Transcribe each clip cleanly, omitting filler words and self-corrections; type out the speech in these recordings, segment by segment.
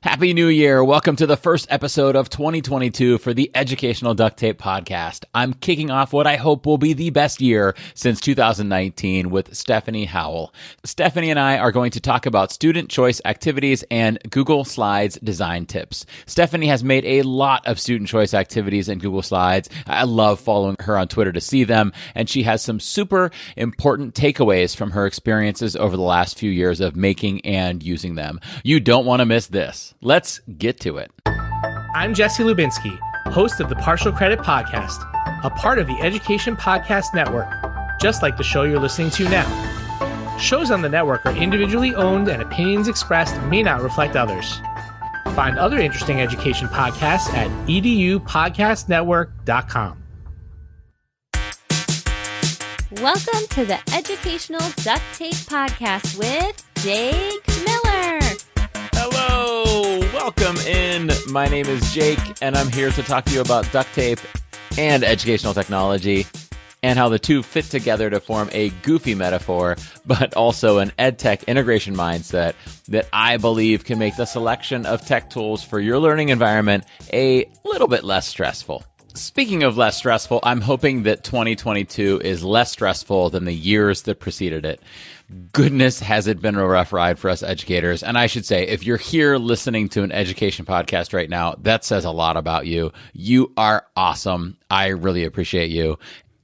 Happy New Year. Welcome to the first episode of 2022 for the Educational Duct Tape podcast. I'm kicking off what I hope will be the best year since 2019 with Stephanie Howell. Stephanie and I are going to talk about student choice activities and Google Slides design tips. Stephanie has made a lot of student choice activities in Google Slides. I love following her on Twitter to see them, and she has some super important takeaways from her experiences over the last few years of making and using them. You don't want to miss this. Let's get to it. I'm Jesse Lubinsky, host of the Partial Credit Podcast, a part of the Education Podcast Network, just like the show you're listening to now. Shows on the network are individually owned and opinions expressed may not reflect others. Find other interesting education podcasts at edupodcastnetwork.com. Welcome to the Educational Duct Tape Podcast with Jake Miller. Hello, welcome in. My name is Jake, and I'm here to talk to you about duct tape and educational technology and how the two fit together to form a goofy metaphor, but also an EdTech integration mindset that I believe can make the selection of tech tools for your learning environment a little bit less stressful. Speaking of less stressful, I'm hoping that 2022 is less stressful than the years that preceded it. Goodness, has it been a rough ride for us educators. And I should say, if you're here listening to an education podcast right now, that says a lot about you. You are awesome. I really appreciate you.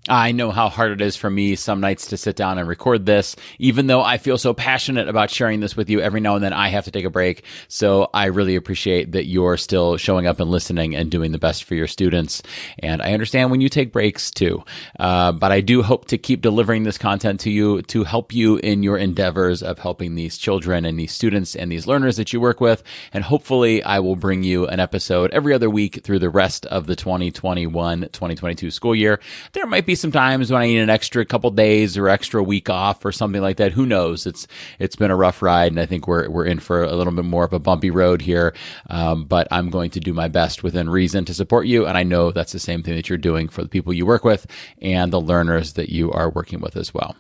I know how hard it is for me some nights to sit down and record this. Even though I feel so passionate about sharing this with you, every now and then I have to take a break. So I really appreciate that you're still showing up and listening and doing the best for your students. And I understand when you take breaks too. But I do hope to keep delivering this content to you to help you in your endeavors of helping these children and these students and these learners that you work with. And hopefully I will bring you an episode every other week through the rest of the 2021-2022 school year. There might be some times when I need an extra couple days or extra week off or something like that. Who knows? It's been a rough ride, and I think we're in for a little bit more of a bumpy road here. But I'm going to do my best within reason to support you, and I know that's the same thing that you're doing for the people you work with and the learners that you are working with as well.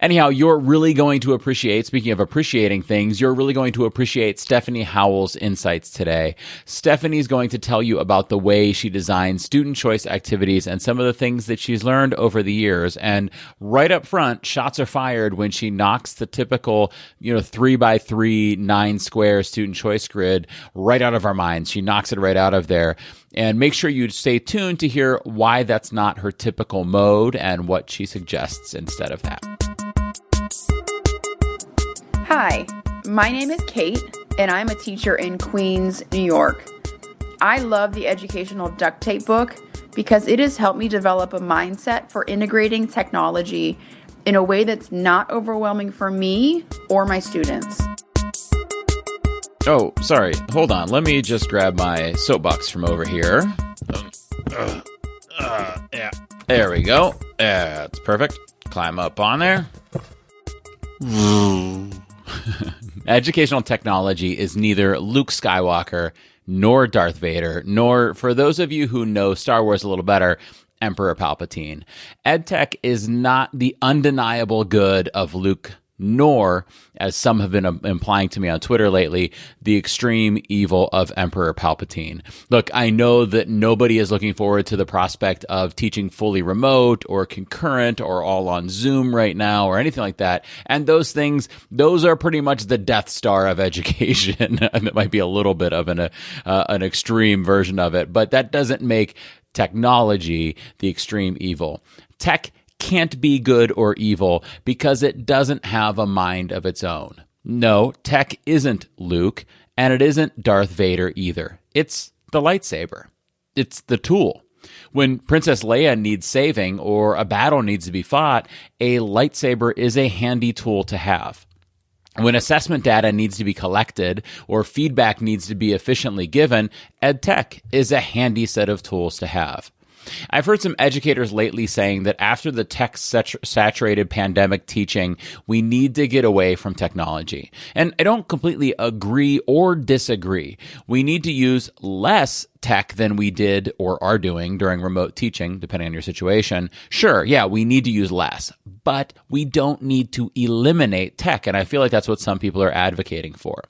Anyhow, you're really going to appreciate, speaking of appreciating things, you're really going to appreciate Stephanie Howell's insights today. Stephanie's going to tell you about the way she designs student choice activities and some of the things that she's learned over the years. And right up front, shots are fired when she knocks the typical, 3x3, 9 square student choice grid right out of our minds. She knocks it right out of there. And make sure you stay tuned to hear why that's not her typical mode and what she suggests instead of that. Hi, my name is Kate, and I'm a teacher in Queens, New York. I love the Educational Duct Tape book because it has helped me develop a mindset for integrating technology in a way that's not overwhelming for me or my students. Oh, sorry. Hold on. Let me just grab my soapbox from over here. Yeah. There we go. That's perfect. Climb up on there. Educational technology is neither Luke Skywalker nor Darth Vader, nor, for those of you who know Star Wars a little better, Emperor Palpatine. EdTech is not the undeniable good of Luke, nor, as some have been implying to me on Twitter lately, the extreme evil of Emperor Palpatine. Look, I know that nobody is looking forward to the prospect of teaching fully remote or concurrent or all on Zoom right now or anything like that. And those things, those are pretty much the Death Star of education. That might be a little bit of an extreme version of it, but that doesn't make technology the extreme evil. Tech can't be good or evil because it doesn't have a mind of its own. No, tech isn't Luke, and it isn't Darth Vader either. It's the lightsaber. It's the tool. When Princess Leia needs saving or a battle needs to be fought, a lightsaber is a handy tool to have. When assessment data needs to be collected or feedback needs to be efficiently given, EdTech is a handy set of tools to have. I've heard some educators lately saying that after the tech-saturated pandemic teaching, we need to get away from technology. And I don't completely agree or disagree. We need to use less tech than we did or are doing during remote teaching, depending on your situation, sure, yeah, we need to use less, but we don't need to eliminate tech. And I feel like that's what some people are advocating for.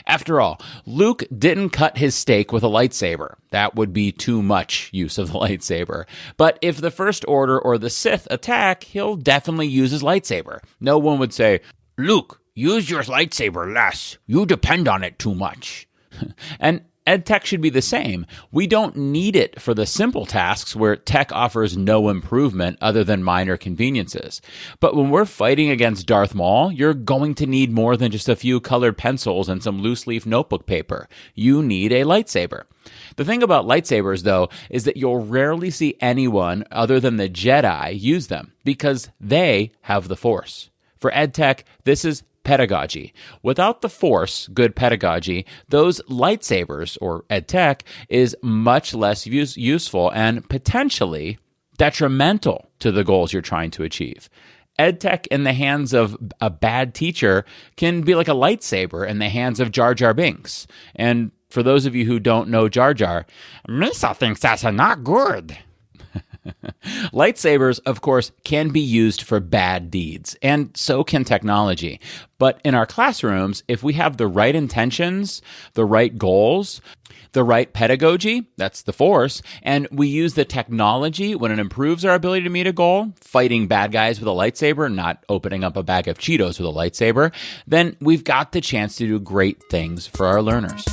After all, Luke didn't cut his steak with a lightsaber. That would be too much use of the lightsaber. But if the First Order or the Sith attack, he'll definitely use his lightsaber. No one would say, Luke, use your lightsaber less. You depend on it too much. And EdTech should be the same. We don't need it for the simple tasks where tech offers no improvement other than minor conveniences. But when we're fighting against Darth Maul, you're going to need more than just a few colored pencils and some loose leaf notebook paper. You need a lightsaber. The thing about lightsabers, though, is that you'll rarely see anyone other than the Jedi use them because they have the Force. For EdTech, this is pedagogy. Without the Force, good pedagogy, those lightsabers, or EdTech, is much less useful and potentially detrimental to the goals you're trying to achieve. EdTech in the hands of a bad teacher can be like a lightsaber in the hands of Jar Jar Binks. And for those of you who don't know Jar Jar, Misa thinks that's not good. Lightsabers, of course, can be used for bad deeds, and so can technology. But in our classrooms, if we have the right intentions, the right goals, the right pedagogy, that's the Force, and we use the technology when it improves our ability to meet a goal, fighting bad guys with a lightsaber, not opening up a bag of Cheetos with a lightsaber, then we've got the chance to do great things for our learners.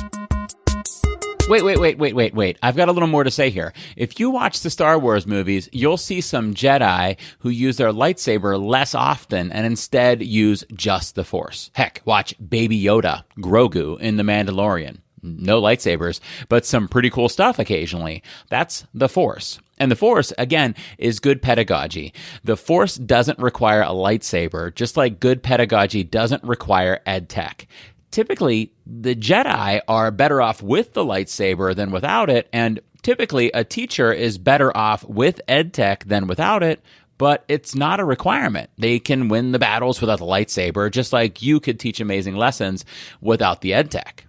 Wait. I've got a little more to say here. If you watch the Star Wars movies, you'll see some Jedi who use their lightsaber less often and instead use just the Force. Heck, watch Baby Yoda, Grogu in The Mandalorian. No lightsabers, but some pretty cool stuff occasionally. That's the Force. And the Force, again, is good pedagogy. The Force doesn't require a lightsaber, just like good pedagogy doesn't require EdTech. Typically, the Jedi are better off with the lightsaber than without it, and typically a teacher is better off with EdTech than without it, but it's not a requirement. They can win the battles without the lightsaber, just like you could teach amazing lessons without the EdTech.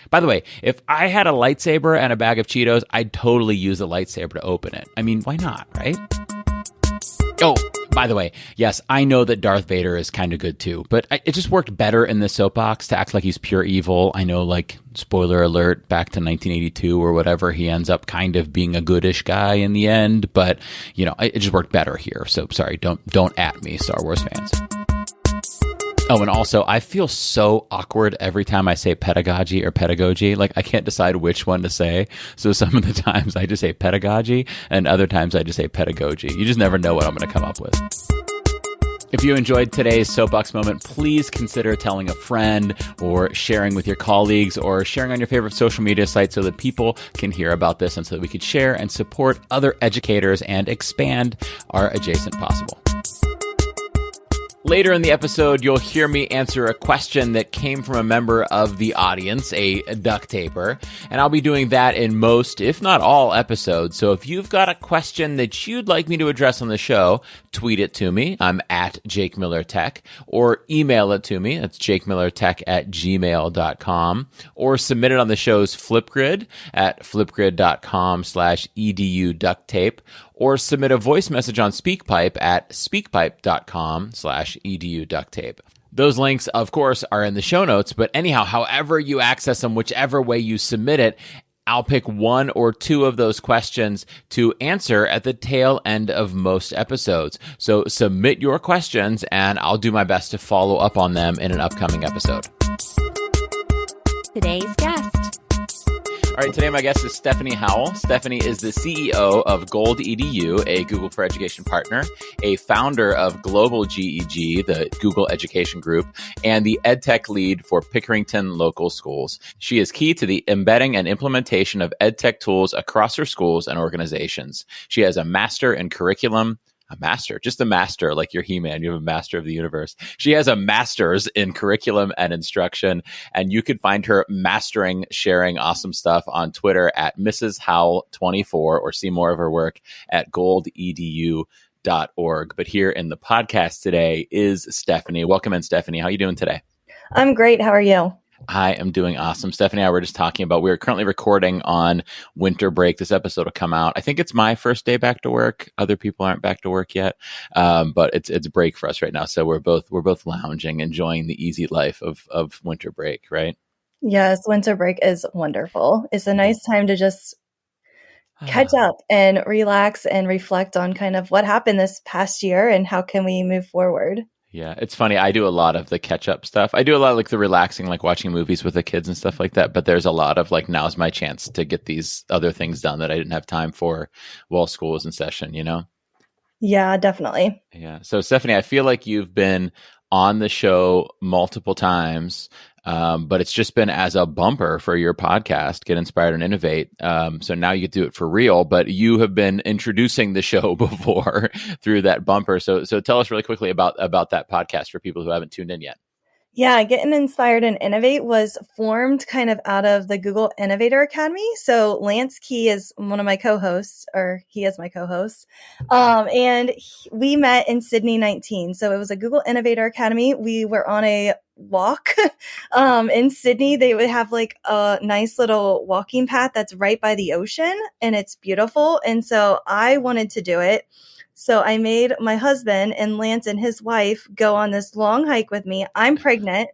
By the way, if I had a lightsaber and a bag of Cheetos, I'd totally use the lightsaber to open it. I mean, why not, right? Oh, by the way, yes, I know that Darth Vader is kind of good too, but it just worked better in the soapbox to act like he's pure evil. I know, like, spoiler alert, back to 1982 or whatever, he ends up kind of being a goodish guy in the end, but, you know, it just worked better here. So sorry, don't at me, Star Wars fans. Oh, and also, I feel so awkward every time I say pedagogy or pedagogy. Like, I can't decide which one to say. So some of the times I just say pedagogy, and other times I just say pedagogy. You just never know what I'm going to come up with. If you enjoyed today's Soapbox Moment, please consider telling a friend or sharing with your colleagues or sharing on your favorite social media site so that people can hear about this and so that we could share and support other educators and expand our adjacent possible. Later in the episode, you'll hear me answer a question that came from a member of the audience, a duct taper, and I'll be doing that in most, if not all, episodes. So if you've got a question that you'd like me to address on the show, tweet it to me. I'm at Jake Miller Tech, or email it to me. That's jakemillertech@gmail.com, or submit it on the show's Flipgrid at flipgrid.com/edu duct tape, or submit a voice message on SpeakPipe at speakpipe.com/edu duct tape. Those links, of course, are in the show notes, but anyhow, however you access them, whichever way you submit it, I'll pick one or two of those questions to answer at the tail end of most episodes. So submit your questions, and I'll do my best to follow up on them in an upcoming episode. Today's guest. All right, today my guest is Stephanie Howell. Stephanie is the CEO of GoldEDU, a Google for Education partner, a founder of Global GEG, the Google Education Group, and the EdTech lead for Pickerington Local Schools. She is key to the embedding and implementation of EdTech tools across her schools and organizations. She has a master in curriculum. A master, just a master, like you're He-Man. You have a master of the universe. She has a master's in curriculum and instruction, and you can find her mastering, sharing awesome stuff on Twitter at Mrs. Howell24, or see more of her work at goldedu.org. But here in the podcast today is Stephanie. Welcome in, Stephanie. How are you doing today? I'm great. How are you? I am doing awesome. Stephanie and I were just talking about, we're currently recording on winter break. This episode will come out. I think it's my first day back to work. Other people aren't back to work yet. But it's break for us right now. So we're both lounging, enjoying the easy life of winter break, right? Yes, winter break is wonderful. It's a nice time to just catch up and relax and reflect on kind of what happened this past year and how can we move forward. Yeah, it's funny. I do a lot of the catch up stuff. I do a lot of like the relaxing, like watching movies with the kids and stuff like that. But there's a lot of like, now's my chance to get these other things done that I didn't have time for while school was in session, you know? Yeah, definitely. Yeah. So Stephanie, I feel like you've been on the show multiple times, but it's just been as a bumper for your podcast, Get Inspired and Innovate. So now you get to do it for real, but you have been introducing the show before through that bumper. So tell us really quickly about that podcast for people who haven't tuned in yet. Yeah, Getting Inspired and Innovate was formed kind of out of the Google Innovator Academy. So Lance Key is one of my co-hosts, or he is my co-host. We met in Sydney 19. So it was a Google Innovator Academy. We were on a walk in Sydney. They would have like a nice little walking path that's right by the ocean, and it's beautiful. And so I wanted to do it. So I made my husband and Lance and his wife go on this long hike with me. I'm pregnant.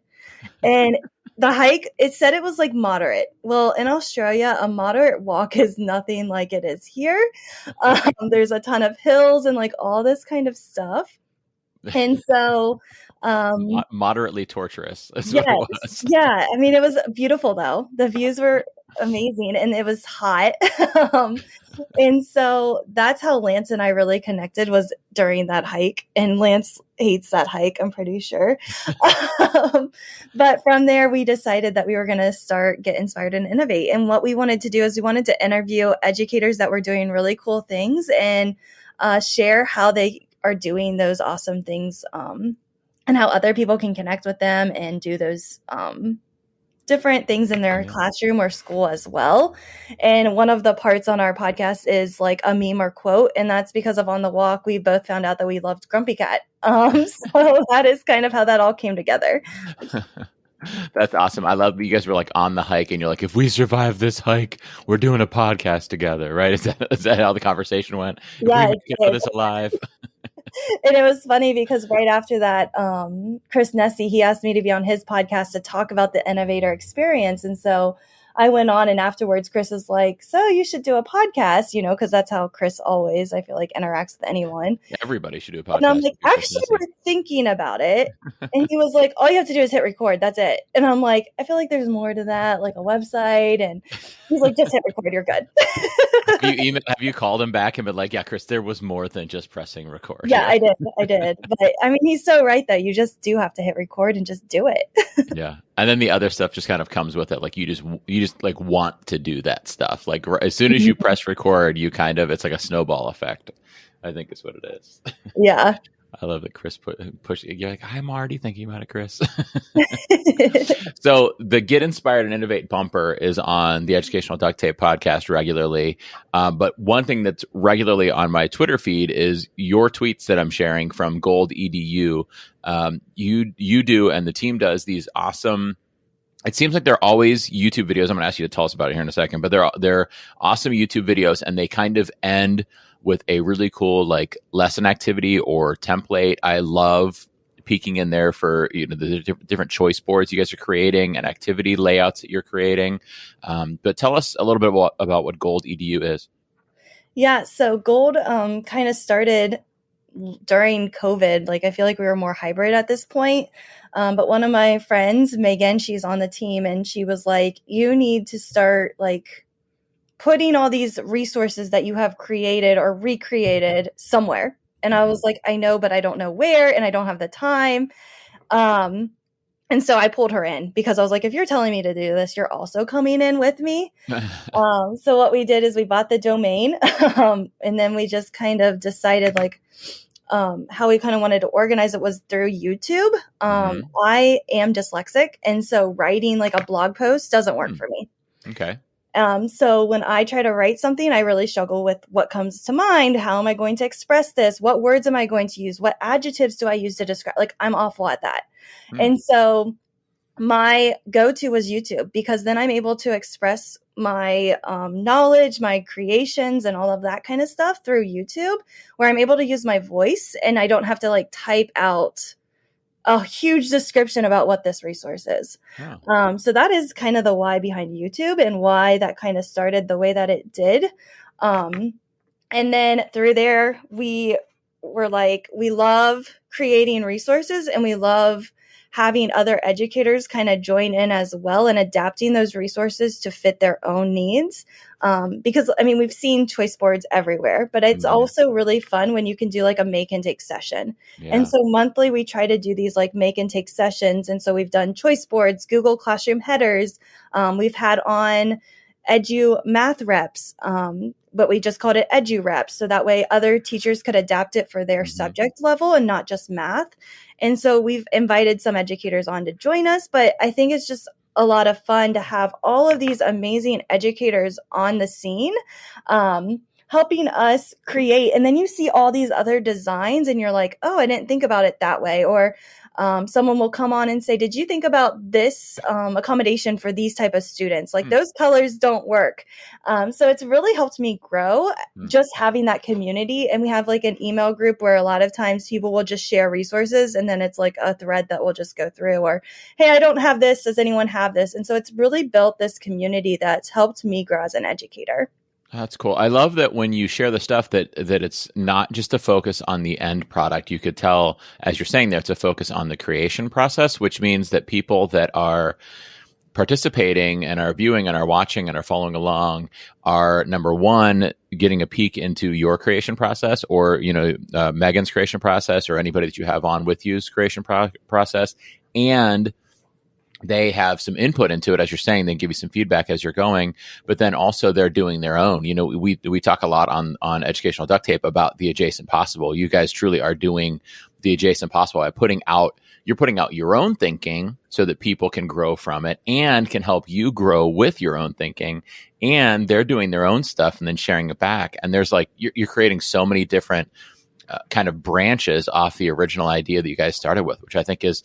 And the hike, it said it was like moderate. Well, in Australia, a moderate walk is nothing like it is here. There's a ton of hills and like all this kind of stuff. And so moderately torturous is what it was. Yeah. I mean, it was beautiful though. The views were amazing and it was hot. And so that's how Lance and I really connected, was during that hike. And Lance hates that hike, I'm pretty sure. But from there, we decided that we were going to Get Inspired and Innovate. And what we wanted to do is we wanted to interview educators that were doing really cool things and share how they are doing those awesome things, and how other people can connect with them and do those different things in their classroom or school as well. And one of the parts on our podcast is like a meme or quote. And that's because of On the Walk, we both found out that we loved Grumpy Cat. So that is kind of how that all came together. That's awesome. I love that you guys were like on the hike and you're like, if we survive this hike, we're doing a podcast together, right? Is that how the conversation went? Yeah, if we get this alive. And it was funny because right after that, Chris Nessie, he asked me to be on his podcast to talk about the innovator experience. And so I went on, and afterwards, Chris was like, so you should do a podcast, because that's how Chris always, I feel like, interacts with anyone. Everybody should do a podcast. And I'm like, actually, we're thinking about it. And he was like, all you have to do is hit record. That's it. And I'm like, I feel like there's more to that, like a website. And he's like, just hit record. You're good. Have you called him back and been like, yeah, Chris, there was more than just pressing record? Yeah, I did. But I mean, he's so right, though. You just do have to hit record and just do it. Yeah. And then the other stuff just kind of comes with it. Like you just like want to do that stuff. Like as soon as you press record, it's like a snowball effect, I think is what it is. Yeah. I love that Chris push. You're like, I'm already thinking about it, Chris. So the Get Inspired and Innovate bumper is on the Educational Duct Tape podcast regularly. But one thing that's regularly on my Twitter feed is your tweets that I'm sharing from GoldEDU. You do, and the team does these awesome. It seems like they're always YouTube videos. I'm going to ask you to tell us about it here in a second, but they're awesome YouTube videos, and they kind of end with a really cool like lesson activity or template. I love peeking in there for the different choice boards you guys are creating and activity layouts that you're creating. But tell us a little bit about what GoldEDU is. Yeah, so Gold kind of started during COVID. Like I feel like we were more hybrid at this point. But one of my friends, Megan, she's on the team, and she was like, you need to start like putting all these resources that you have created or recreated somewhere. And I was like, I know, but I don't know where, and I don't have the time. And so I pulled her in because I was like, if you're telling me to do this, you're also coming in with me. So what we did is we bought the domain, and then we just kind of decided like how we kind of wanted to organize it was through YouTube. I am dyslexic, and so writing like a blog post doesn't work for me. Okay. So when I try to write something, I really struggle with what comes to mind. How am I going to express this? What words am I going to use? What adjectives do I use to describe? Like I'm awful at that. And so my go-to was YouTube, because then I'm able to express my knowledge, my creations, and all of that kind of stuff through YouTube, where I'm able to use my voice and I don't have to like type out a huge description about what this resource is. Oh. So that is kind of the why behind YouTube and why that kind of started the way that it did. And then through there, we were like, we love creating resources and we love having other educators kind of join in as well and adapting those resources to fit their own needs. Because I mean, we've seen choice boards everywhere, but it's also really fun when you can do like a make and take session. Yeah. And so monthly we try to do these like make and take sessions. And so we've done choice boards, Google Classroom headers. We've had on Edu math reps, but we just called it Edu reps. So that way other teachers could adapt it for their subject level and not just math. And so we've invited some educators on to join us, but I think it's just a lot of fun to have all of these amazing educators on the scene, helping us create. And then you see all these other designs and you're like, oh, I didn't think about it that way. Or someone will come on and say, did you think about this accommodation for these type of students? Like those colors don't work. So it's really helped me grow just having that community. And we have like an email group where a lot of times people will just share resources and then it's like a thread that will just go through, or, hey, I don't have this. Does anyone have this? And so it's really built this community that's helped me grow as an educator. That's cool. I love that when you share the stuff that it's not just a focus on the end product. You could tell, as you're saying there, it's a focus on the creation process, which means that people that are participating and are viewing and are watching and are following along are, number one, getting a peek into your creation process, or, you know, Megan's creation process, or anybody that you have on with you's creation process. And they have some input into it, as you're saying. They give you some feedback as you're going, but then also they're doing their own. You know, we talk a lot on Educational Duct Tape about the adjacent possible. You guys truly are doing the adjacent possible by you're putting out your own thinking so that people can grow from it and can help you grow with your own thinking. And they're doing their own stuff and then sharing it back. And there's like, you're creating so many different kind of branches off the original idea that you guys started with, which I think is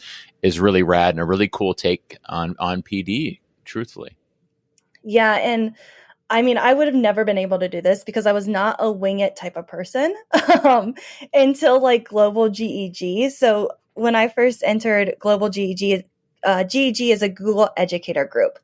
really rad and a really cool take on PD, truthfully. Yeah. And I mean, I would have never been able to do this because I was not a wing it type of person until like Global GEG. So when I first entered Global GEG, GEG is a Google educator group.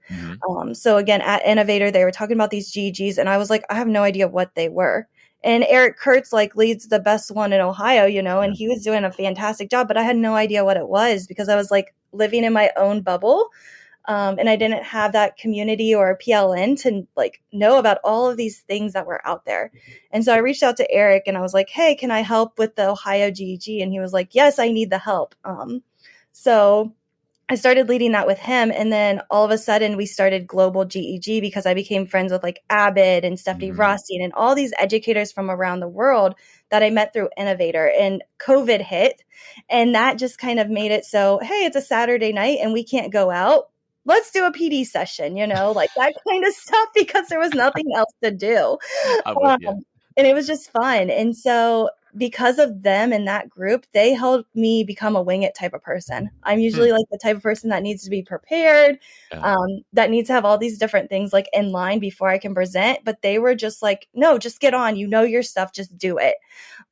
So again, at Innovator, they were talking about these GEGs and I was like, I have no idea what they were. And Eric Kurtz like leads the best one in Ohio, you know, and he was doing a fantastic job, but I had no idea what it was because I was like living in my own bubble. And I didn't have that community or PLN to like know about all of these things that were out there. And so I reached out to Eric and I was like, hey, can I help with the Ohio GEG? And he was like, yes, I need the help. So I started leading that with him. And then all of a sudden we started Global GEG because I became friends with like Abed and Stephanie Rothstein and all these educators from around the world that I met through Innovator. And COVID hit. And that just kind of made it so, hey, it's a Saturday night and we can't go out. Let's do a PD session, you know, like that kind of stuff, because there was nothing else to do. And it was just fun. And so because of them and that group, they helped me become a wing it type of person. I'm usually like the type of person that needs to be prepared, that needs to have all these different things like in line before I can present. But they were just like, no, just get on, you know your stuff, just do it.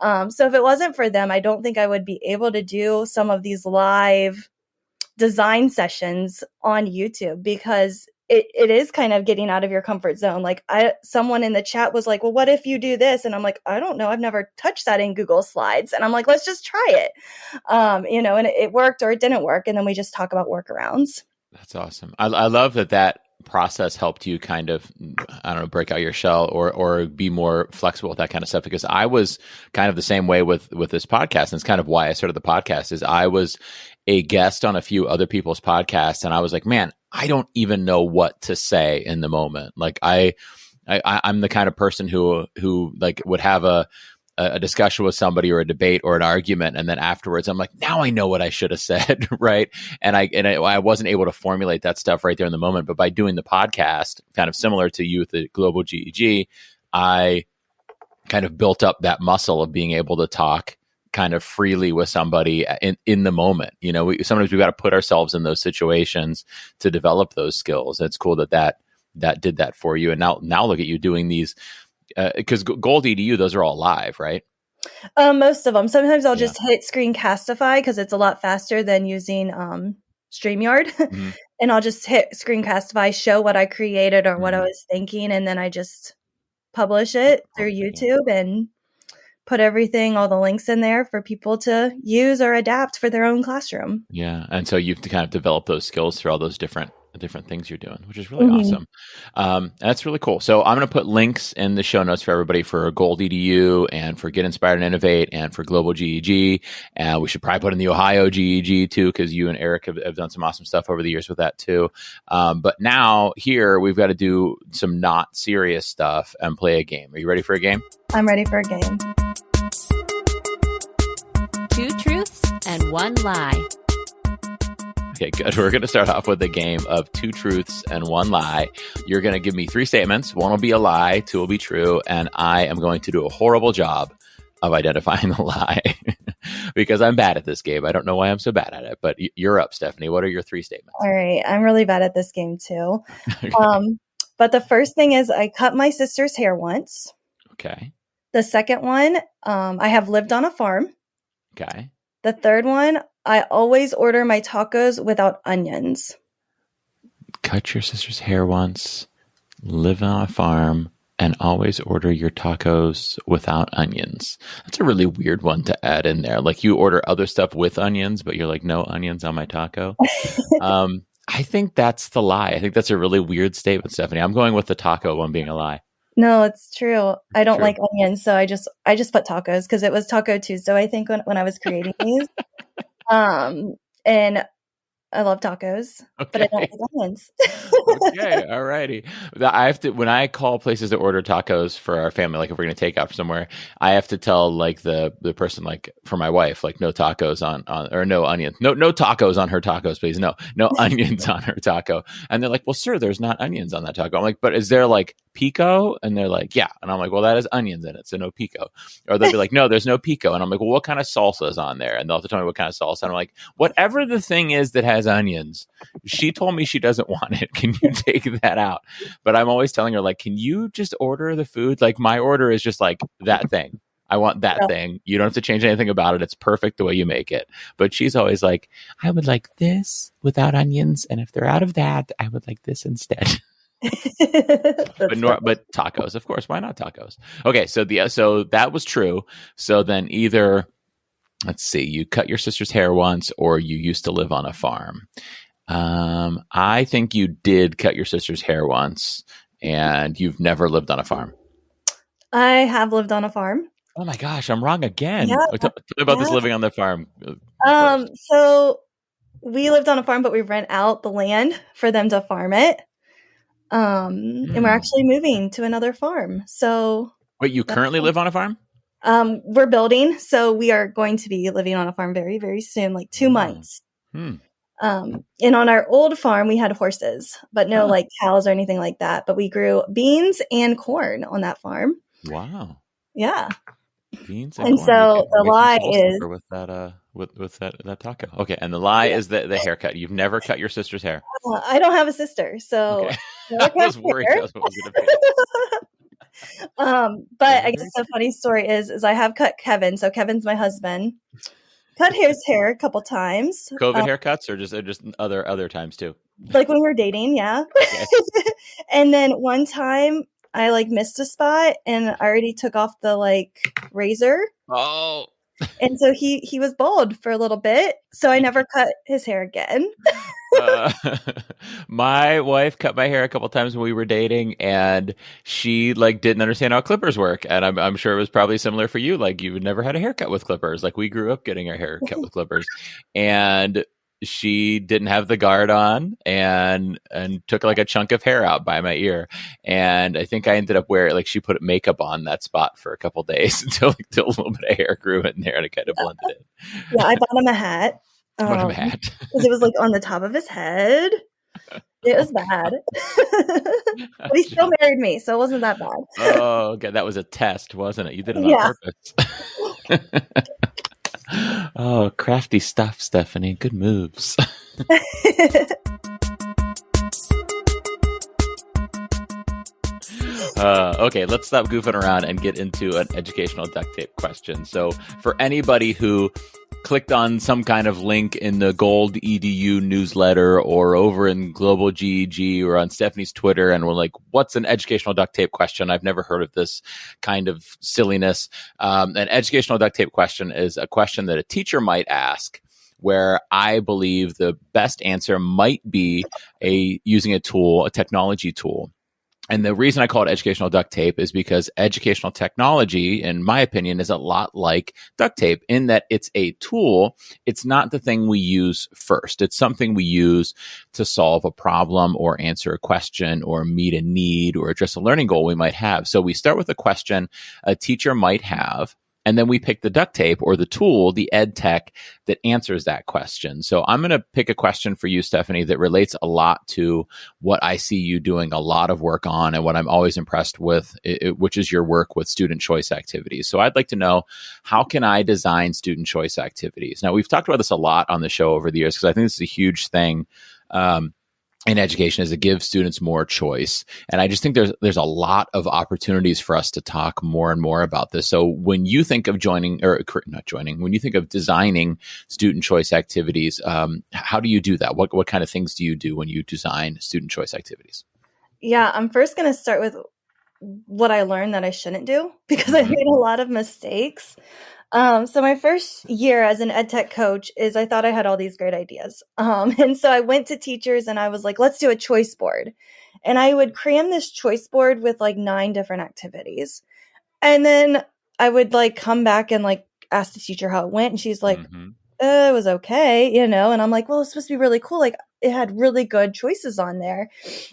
So if it wasn't for them, I don't think I would be able to do some of these live design sessions on YouTube, because it is kind of getting out of your comfort zone. Like someone in the chat was like, well, what if you do this? And I'm like, I don't know. I've never touched that in Google Slides. And I'm like, let's just try it. You know, and it worked or it didn't work. And then we just talk about workarounds. That's awesome. I love that process helped you kind of, I don't know, break out your shell or be more flexible with that kind of stuff, because I was kind of the same way with this podcast. And it's kind of why I started the podcast. Is I was a guest on a few other people's podcasts and I was like, man, I don't even know what to say in the moment. Like I'm the kind of person who like would have a discussion with somebody or a debate or an argument, and then afterwards I'm like, now I know what I should have said, right? And I wasn't able to formulate that stuff right there in the moment. But by doing the podcast, kind of similar to you with the Global GEG, I kind of built up that muscle of being able to talk kind of freely with somebody in the moment. Sometimes we've got to put ourselves in those situations to develop those skills. It's cool that did that for you. And now look at you doing these, because GoldEDU, those are all live, right? Most of them. Sometimes I'll just hit screencastify because it's a lot faster than using StreamYard. Mm-hmm. And I'll just hit screencastify, show what I created or what I was thinking, and then I just publish it through YouTube and put all the links in there for people to use or adapt for their own classroom. Yeah. And so you've kind of developed those skills through all those different things you're doing, which is really awesome. That's really cool. So I'm going to put links in the show notes for everybody for GoldEDU and for Get Inspired and Innovate and for Global GEG. And we should probably put in the Ohio GEG too, because you and Eric have done some awesome stuff over the years with that too. But now here we've got to do some not serious stuff and play a game. Are you ready for a game? I'm ready for a game. 2 truths and 1 lie. Okay, good. We're going to start off with a game of 2 truths and 1 lie. You're going to give me 3 statements. 1 will be a lie, 2 will be true, and I am going to do a horrible job of identifying the lie because I'm bad at this game. I don't know why I'm so bad at it, but you're up, Stephanie. What are your 3 statements? All right. I'm really bad at this game too. But the first thing is I cut my sister's hair once. Okay. The second one, I have lived on a farm. Okay. The third one, I always order my tacos without onions. Cut your sister's hair once, live on a farm, and always order your tacos without onions. That's a really weird one to add in there. Like you order other stuff with onions, but you're like, no onions on my taco. I think that's the lie. I think that's a really weird statement, Stephanie. I'm going with the taco one being a lie. No, it's true. I don't like onions, so I just put tacos because it was Taco Tuesday, I think, when I was creating these. And I love tacos, but I don't like onions. Okay, all righty. I have to, when I call places to order tacos for our family, like if we're going to take out somewhere, I have to tell like the person, like for my wife, like no tacos on or no onions, no tacos on her tacos, please. No onions on her taco. And they're like, well, sir, there's not onions on that taco. I'm like, but is there like pico? And they're like, yeah. And I'm like, well, that has onions in it, so no pico. Or they'll be like, no, there's no pico. And I'm like, well, what kind of salsa is on there? And they'll have to tell me what kind of salsa. And I'm like, whatever the thing is that has onions, she told me she doesn't want it. Can you take that out? But I'm always telling her, like, can you just order the food? Like my order is just like that thing. I want that thing. You don't have to change anything about it. It's perfect the way you make it. But she's always like, I would like this without onions. And if they're out of that, I would like this instead. But tacos, of course. Why not tacos? Okay, so that was true. So then either, let's see, you cut your sister's hair once, or you used to live on a farm. I think you did cut your sister's hair once, and you've never lived on a farm. I have lived on a farm. Oh my gosh, I'm wrong again. Yeah. Tell me about this living on the farm. So we lived on a farm, but we rent out the land for them to farm it. And we're actually moving to another farm. So wait, you currently live on a farm? We're building, so we are going to be living on a farm very, very soon, like 2 months. And on our old farm, we had horses, but no like cows or anything like that. But we grew beans and corn on that farm. Wow. Yeah. Beans and corn. So the lie is with that with that taco. Okay, and the lie is the haircut. You've never cut your sister's hair. I don't have a sister, so okay. I was worried that's what was going to be. But I guess the funny story is I have cut Kevin. So Kevin's my husband. Cut his hair a couple times. COVID haircuts, or just other times too? Like when we were dating, yeah. Okay. And then one time I like missed a spot and I already took off the like razor. Oh. And so he was bald for a little bit. So I never cut his hair again. My wife cut my hair a couple times when we were dating, and she like didn't understand how clippers work. And I'm sure it was probably similar for you. Like you never had a haircut with clippers. Like we grew up getting our hair cut with clippers, and she didn't have the guard on and took like a chunk of hair out by my ear. And I think I ended up wearing, like, she put makeup on that spot for a couple days until a little bit of hair grew in there and it kind of blended in. Yeah, I bought him a hat. Bought him a hat. Because it was like on the top of his head. It was bad. But he still married me, so it wasn't that bad. Oh, okay. That was a test, wasn't it? You did it on purpose. Oh, crafty stuff, Stephanie. Good moves. Okay, let's stop goofing around and get into an educational duct tape question. So for anybody who clicked on some kind of link in the GoldEDU newsletter or over in Global GEG or on Stephanie's Twitter and were like, what's an educational duct tape question? I've never heard of this kind of silliness. An educational duct tape question is a question that a teacher might ask where I believe the best answer might be using a tool, a technology tool. And the reason I call it educational duct tape is because educational technology, in my opinion, is a lot like duct tape in that it's a tool. It's not the thing we use first. It's something we use to solve a problem or answer a question or meet a need or address a learning goal we might have. So we start with a question a teacher might have. And then we pick the duct tape or the tool, the ed tech that answers that question. So I'm going to pick a question for you, Stephanie, that relates a lot to what I see you doing a lot of work on and what I'm always impressed with, which is your work with student choice activities. So I'd like to know, how can I design student choice activities? Now, we've talked about this a lot on the show over the years because I think this is a huge thing. In education is to give students more choice. And I just think there's a lot of opportunities for us to talk more and more about this. So when you think of when you think of designing student choice activities, how do you do that? What kind of things do you do when you design student choice activities? Yeah, I'm first going to start with what I learned that I shouldn't do because I made a lot of mistakes. So my first year as an ed tech coach is I thought I had all these great ideas. And so I went to teachers and I was like, let's do a choice board. And I would cram this choice board with like 9 different activities. And then I would like come back and like ask the teacher how it went. And she's like, it was okay, And I'm like, well, it's supposed to be really cool. Like it had really good choices on there.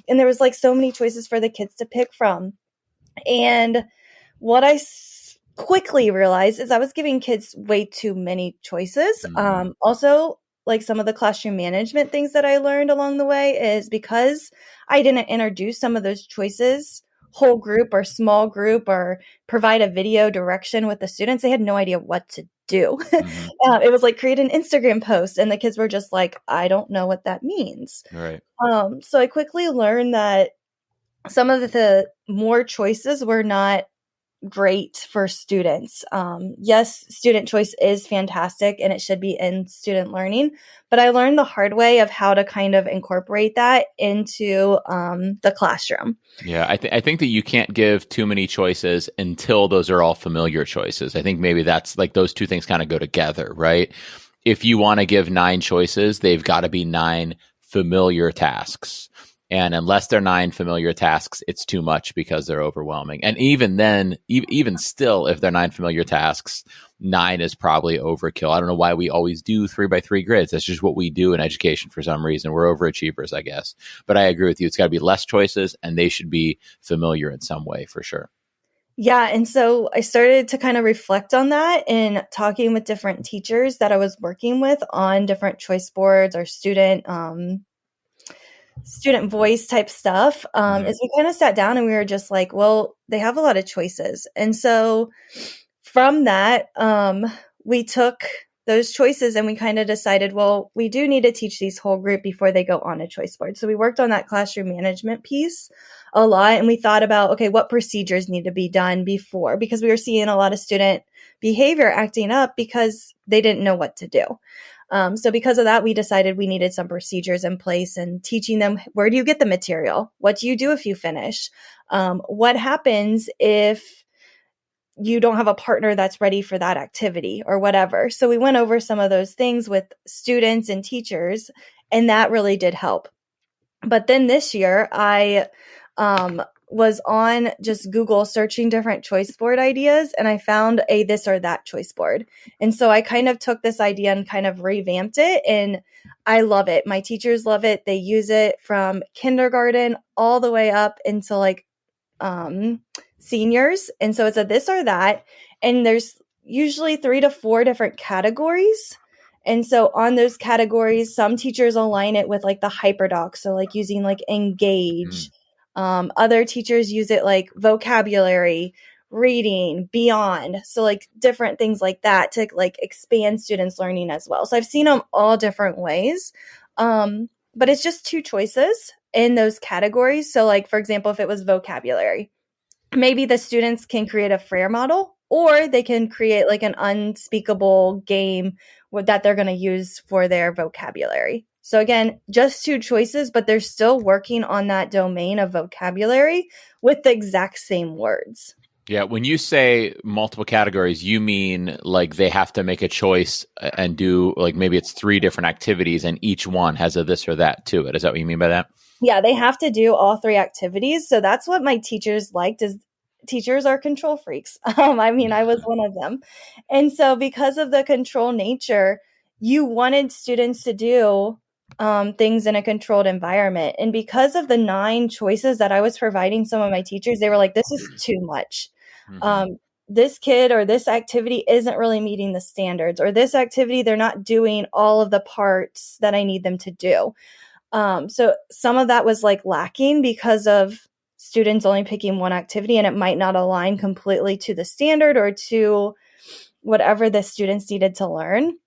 And there was like so many choices for the kids to pick from. And what I quickly realized is I was giving kids way too many choices. Also, like some of the classroom management things that I learned along the way is because I didn't introduce some of those choices, whole group or small group, or provide a video direction with the students, they had no idea what to do. It was like create an Instagram post and the kids were just like, I don't know what that means. Right. So I quickly learned that some of the more choices were not great for students. Yes, student choice is fantastic and it should be in student learning, but I learned the hard way of how to kind of incorporate that into the classroom. Yeah, I think that you can't give too many choices until those are all familiar choices. I think maybe that's like those two things kind of go together, right? If you want to give 9 choices, they've got to be 9 familiar tasks. And unless they're 9 familiar tasks, it's too much because they're overwhelming. And even then, even still, if they're 9 familiar tasks, 9 is probably overkill. I don't know why we always do 3x3 grids. That's just what we do in education for some reason. We're overachievers, I guess. But I agree with you. It's got to be less choices and they should be familiar in some way for sure. Yeah. And so I started to kind of reflect on that in talking with different teachers that I was working with on different choice boards or student voice type stuff, is we kind of sat down and we were just like, well, they have a lot of choices. And so from that, we took those choices and we kind of decided, well, we do need to teach these whole group before they go on a choice board. So we worked on that classroom management piece a lot. And we thought about, okay, what procedures need to be done before, because we were seeing a lot of student behavior acting up because they didn't know what to do. So because of that, we decided we needed some procedures in place and teaching them, where do you get the material? What do you do if you finish? What happens if you don't have a partner that's ready for that activity or whatever? So we went over some of those things with students and teachers, and that really did help. But then this year, I was on just Google searching different choice board ideas, and I found a this or that choice board. And so I kind of took this idea and kind of revamped it, and I love it. My teachers love it. They use it from kindergarten all the way up into like seniors. And so it's a this or that, and there's usually 3 to 4 different categories. And so on those categories, some teachers align it with like the hyperdoc, so like using like engage. Other teachers use it like vocabulary, reading, beyond. So like different things like that to like expand students' learning as well. So I've seen them all different ways. But it's just 2 choices in those categories. So like, for example, if it was vocabulary, maybe the students can create a Frere model, or they can create like an unspeakable game that they're going to use for their vocabulary. So again, just 2 choices, but they're still working on that domain of vocabulary with the exact same words. Yeah, when you say multiple categories, you mean like they have to make a choice and do like maybe it's 3 different activities and each one has a this or that to it. Is that what you mean by that? Yeah, they have to do all 3 activities. So that's what my teachers liked, is teachers are control freaks. I mean, I was one of them. And so because of the control nature, you wanted students to do things in a controlled environment. And because of the 9 choices that I was providing some of my teachers, they were like, this is too much. This kid or this activity isn't really meeting the standards, or this activity, they're not doing all of the parts that I need them to do. So some of that was like lacking because of students only picking one activity, and it might not align completely to the standard or to whatever the students needed to learn.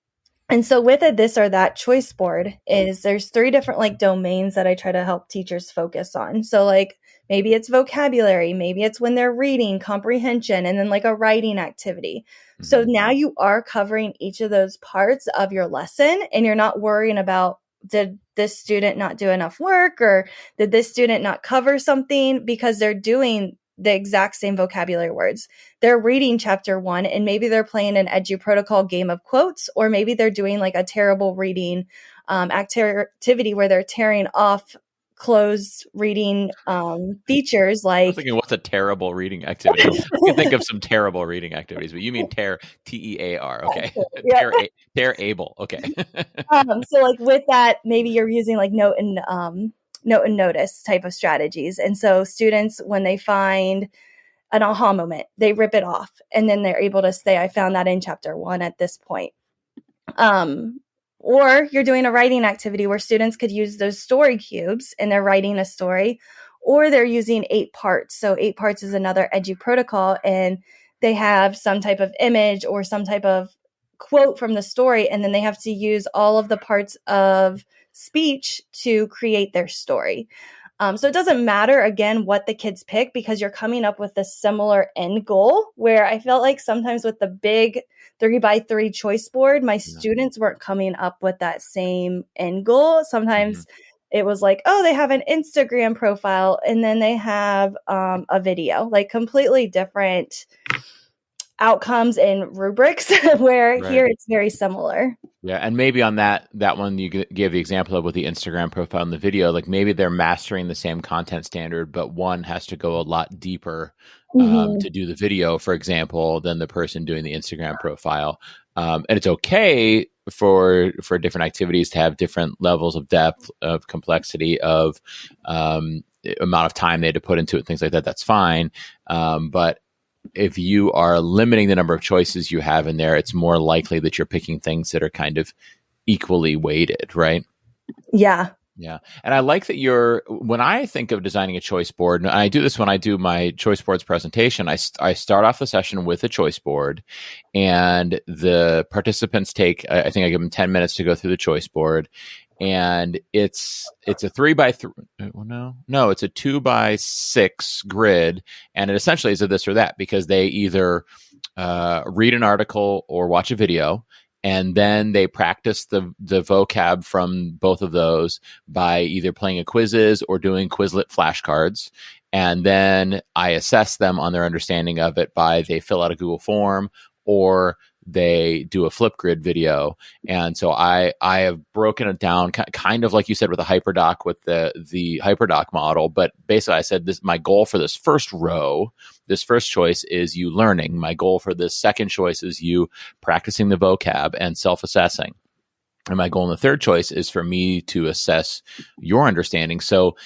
And so with a this or that choice board there's 3 different like domains that I try to help teachers focus on. So like maybe it's vocabulary, maybe it's when they're reading, comprehension, and then like a writing activity. Mm-hmm. So now you are covering each of those parts of your lesson, and you're not worrying about, did this student not do enough work, or did this student not cover something, because they're doing the exact same vocabulary words. They're reading chapter 1, and maybe they're playing an Edu Protocol game of quotes, or maybe they're doing like a terrible reading activity where they're tearing off closed reading features. Like, I was thinking, what's a terrible reading activity? I can think of some terrible reading activities, but you mean tear, T-E-A-R. Okay. Yeah. Tear able. Okay. So like with that, maybe you're using like note and notice type of strategies. And so students, when they find an aha moment, they rip it off, and then they're able to say, I found that in chapter 1 at this point. Or you're doing a writing activity where students could use those story cubes and they're writing a story, or they're using 8 parts. So 8 parts is another Edu Protocol, and they have some type of image or some type of quote from the story, and then they have to use all of the parts of speech to create their story. So it doesn't matter, again, what the kids pick, because you're coming up with a similar end goal, where I felt like sometimes with the big 3x3 choice board, my students weren't coming up with that same end goal. Sometimes it was like, oh, they have an Instagram profile, and then they have a video, like completely different outcomes and rubrics, where here it's very similar. Yeah, and maybe on that one you gave the example of with the Instagram profile and the video, like maybe they're mastering the same content standard, but one has to go a lot deeper to do the video, for example, than the person doing the Instagram profile. And it's okay for different activities to have different levels of depth, of complexity, of amount of time they had to put into it, things like that. That's fine. But if you are limiting the number of choices you have in there, it's more likely that you're picking things that are kind of equally weighted, right? Yeah. Yeah. And I like that when I think of designing a choice board, and I do this when I do my choice boards presentation, I start off the session with a choice board, and the participants I think I give them 10 minutes to go through the choice board. And it's a 3x3. No, it's a 2x6 grid, and it essentially is a this or that, because they either read an article or watch a video, and then they practice the vocab from both of those by either playing a quizzes or doing Quizlet flashcards. And then I assess them on their understanding of it by they fill out a Google form or they do a Flipgrid video. And so I have broken it down kind of like you said with the HyperDoc, with the HyperDoc model. But basically I said, my goal for this first row, this first choice is you learning. My goal for this second choice is you practicing the vocab and self-assessing. And my goal in the third choice is for me to assess your understanding. So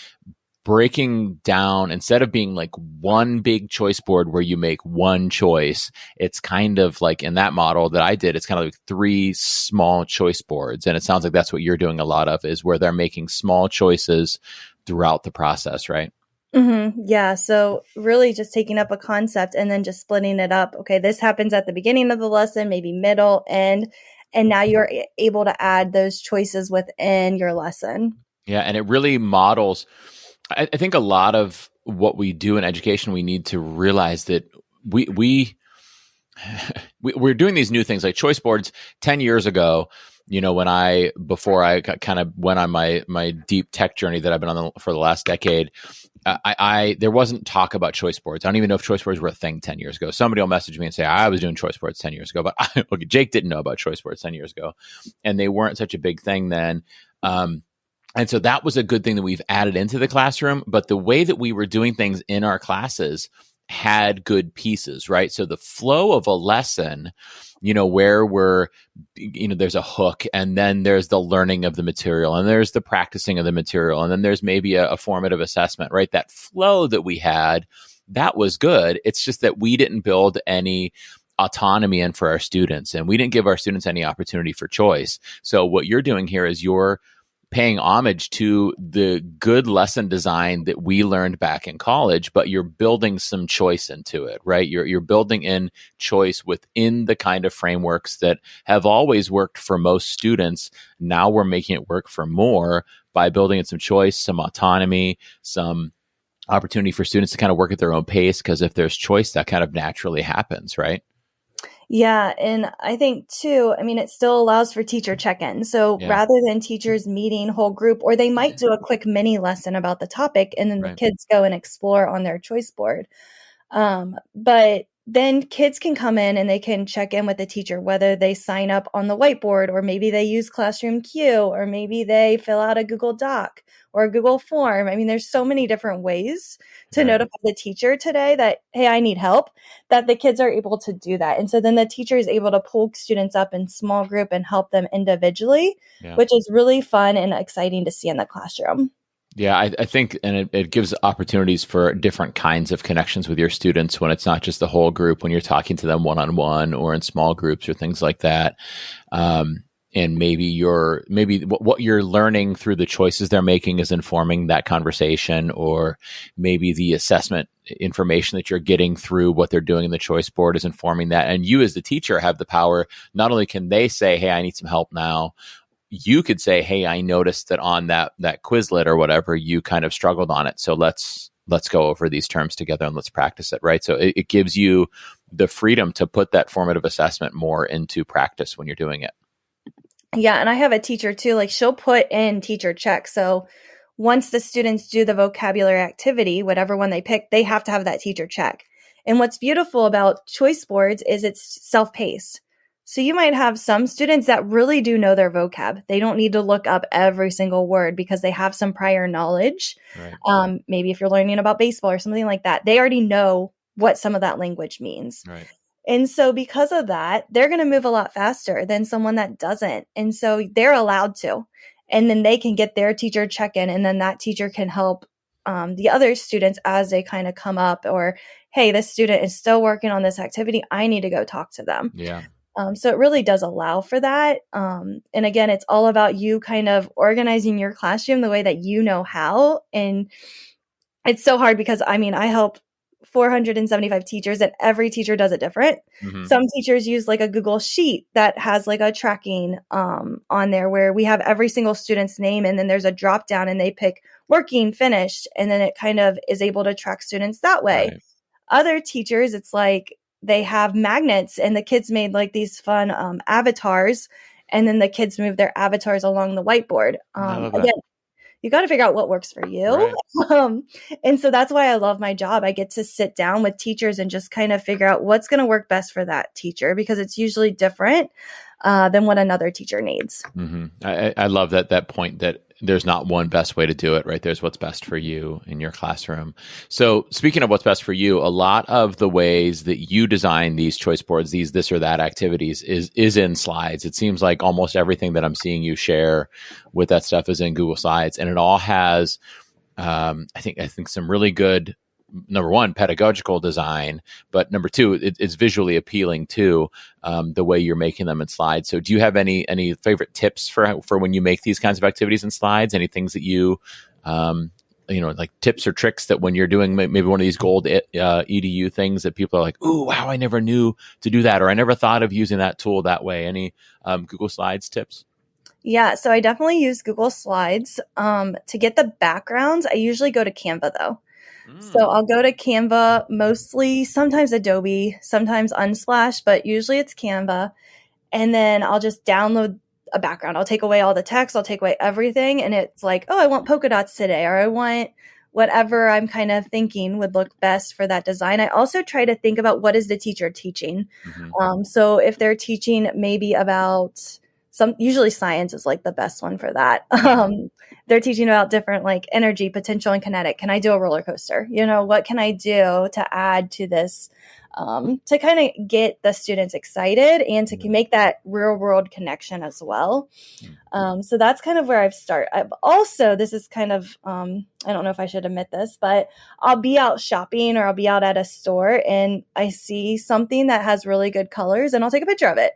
breaking down, instead of being like one big choice board where you make one choice, it's kind of like in that model that I did, it's kind of like 3 small choice boards. And it sounds like that's what you're doing a lot of, is where they're making small choices throughout the process, right? Yeah. So really just taking up a concept and then just splitting it up. Okay, this happens at the beginning of the lesson, maybe middle, end, and now you're able to add those choices within your lesson. Yeah, and it really models. I think a lot of what we do in education, we need to realize that we're doing these new things like choice boards. 10 years ago, before I kind of went on my deep tech journey that I've been on for the last decade, there wasn't talk about choice boards. I don't even know if choice boards were a thing 10 years ago. Somebody will message me and say, I was doing choice boards 10 years ago, but Jake didn't know about choice boards 10 years ago, and they weren't such a big thing then. And so that was a good thing that we've added into the classroom, but the way that we were doing things in our classes had good pieces, right? So the flow of a lesson, where there's a hook, and then there's the learning of the material, and there's the practicing of the material, and then there's maybe a formative assessment, right? That flow that we had, that was good. It's just that we didn't build any autonomy in for our students, and we didn't give our students any opportunity for choice. So what you're doing here is you're paying homage to the good lesson design that we learned back in college, but you're building some choice into it, right? You're building in choice within the kind of frameworks that have always worked for most students. Now we're making it work for more by building in some choice, some autonomy, some opportunity for students to kind of work at their own pace, because if there's choice, that kind of naturally happens, right? Yeah. And I think too, it still allows for teacher check-in. So rather than teachers meeting whole group, or they might do a quick mini lesson about the topic, and then the kids go and explore on their choice board. But then kids can come in and they can check in with the teacher, whether they sign up on the whiteboard, or maybe they use Classroom Q, or maybe they fill out a Google Doc or a Google form. There's so many different ways to notify the teacher today that, hey, I need help, that the kids are able to do that. And so then the teacher is able to pull students up in small group and help them individually, which is really fun and exciting to see in the classroom. Yeah, I think, and it gives opportunities for different kinds of connections with your students when it's not just the whole group, when you're talking to them one-on-one or in small groups or things like that. And maybe what you're learning through the choices they're making is informing that conversation, or maybe the assessment information that you're getting through what they're doing in the choice board is informing that. And you as the teacher have the power. Not only can they say, hey, I need some help now, you could say, hey, I noticed that on that Quizlet or whatever, you kind of struggled on it. So let's go over these terms together and let's practice it, right? So it gives you the freedom to put that formative assessment more into practice when you're doing it. Yeah, and I have a teacher too, like she'll put in teacher check. So once the students do the vocabulary activity, whatever one they pick, they have to have that teacher check. And what's beautiful about choice boards is it's self-paced. So you might have some students that really do know their vocab. They don't need to look up every single word because they have some prior knowledge. Right. Maybe if you're learning about baseball or something like that, they already know what some of that language means. Right. And so because of that, they're going to move a lot faster than someone that doesn't. And so they're allowed to. And then they can get their teacher check-in, and then that teacher can help the other students as they kind of come up, or, hey, this student is still working on this activity. I need to go talk to them. Yeah. So it really does allow for that. And again, it's all about you kind of organizing your classroom the way that you know how. And it's so hard because, I help 475 teachers, and every teacher does it different. Mm-hmm. Some teachers use like a Google Sheet that has like a tracking on there where we have every single student's name, and then there's a drop down and they pick working, finished, and then it kind of is able to track students that way. Right. Other teachers, it's like they have magnets, and the kids made like these fun avatars, and then the kids move their avatars along the whiteboard. Again, you got to figure out what works for you. Right. And so that's why I love my job. I get to sit down with teachers and just kind of figure out what's going to work best for that teacher, because it's usually different than what another teacher needs. Mm-hmm. I love that point that there's not one best way to do it, right? There's what's best for you in your classroom. So speaking of what's best for you, a lot of the ways that you design these choice boards, these this or that activities is in slides. It seems like almost everything that I'm seeing you share with that stuff is in Google Slides, and it all has, I think some really good, number one, pedagogical design, but number two, it's visually appealing too, the way you're making them in slides. So do you have any favorite tips for when you make these kinds of activities in slides? Any things that you like tips or tricks that when you're doing maybe one of these gold edu things that people are like, "Ooh, wow, I never knew to do that," or "I never thought of using that tool that way"? Any Google Slides tips? Yeah, so I definitely use Google Slides. To get the backgrounds, I usually go to Canva though. So I'll go to Canva mostly, sometimes Adobe, sometimes Unsplash, but usually it's Canva. And then I'll just download a background. I'll take away all the text. I'll take away everything. And it's like, oh, I want polka dots today, or I want whatever I'm kind of thinking would look best for that design. I also try to think about what is the teacher teaching. So if they're teaching maybe about usually science is like the best one for that. They're teaching about different like energy, potential, and kinetic. Can I do a roller coaster? What can I do to add to this to kind of get the students excited and to make that real world connection as well. So that's kind of where I've started. This is kind of, I don't know if I should admit this, but I'll be out shopping or I'll be out at a store and I see something that has really good colors and I'll take a picture of it.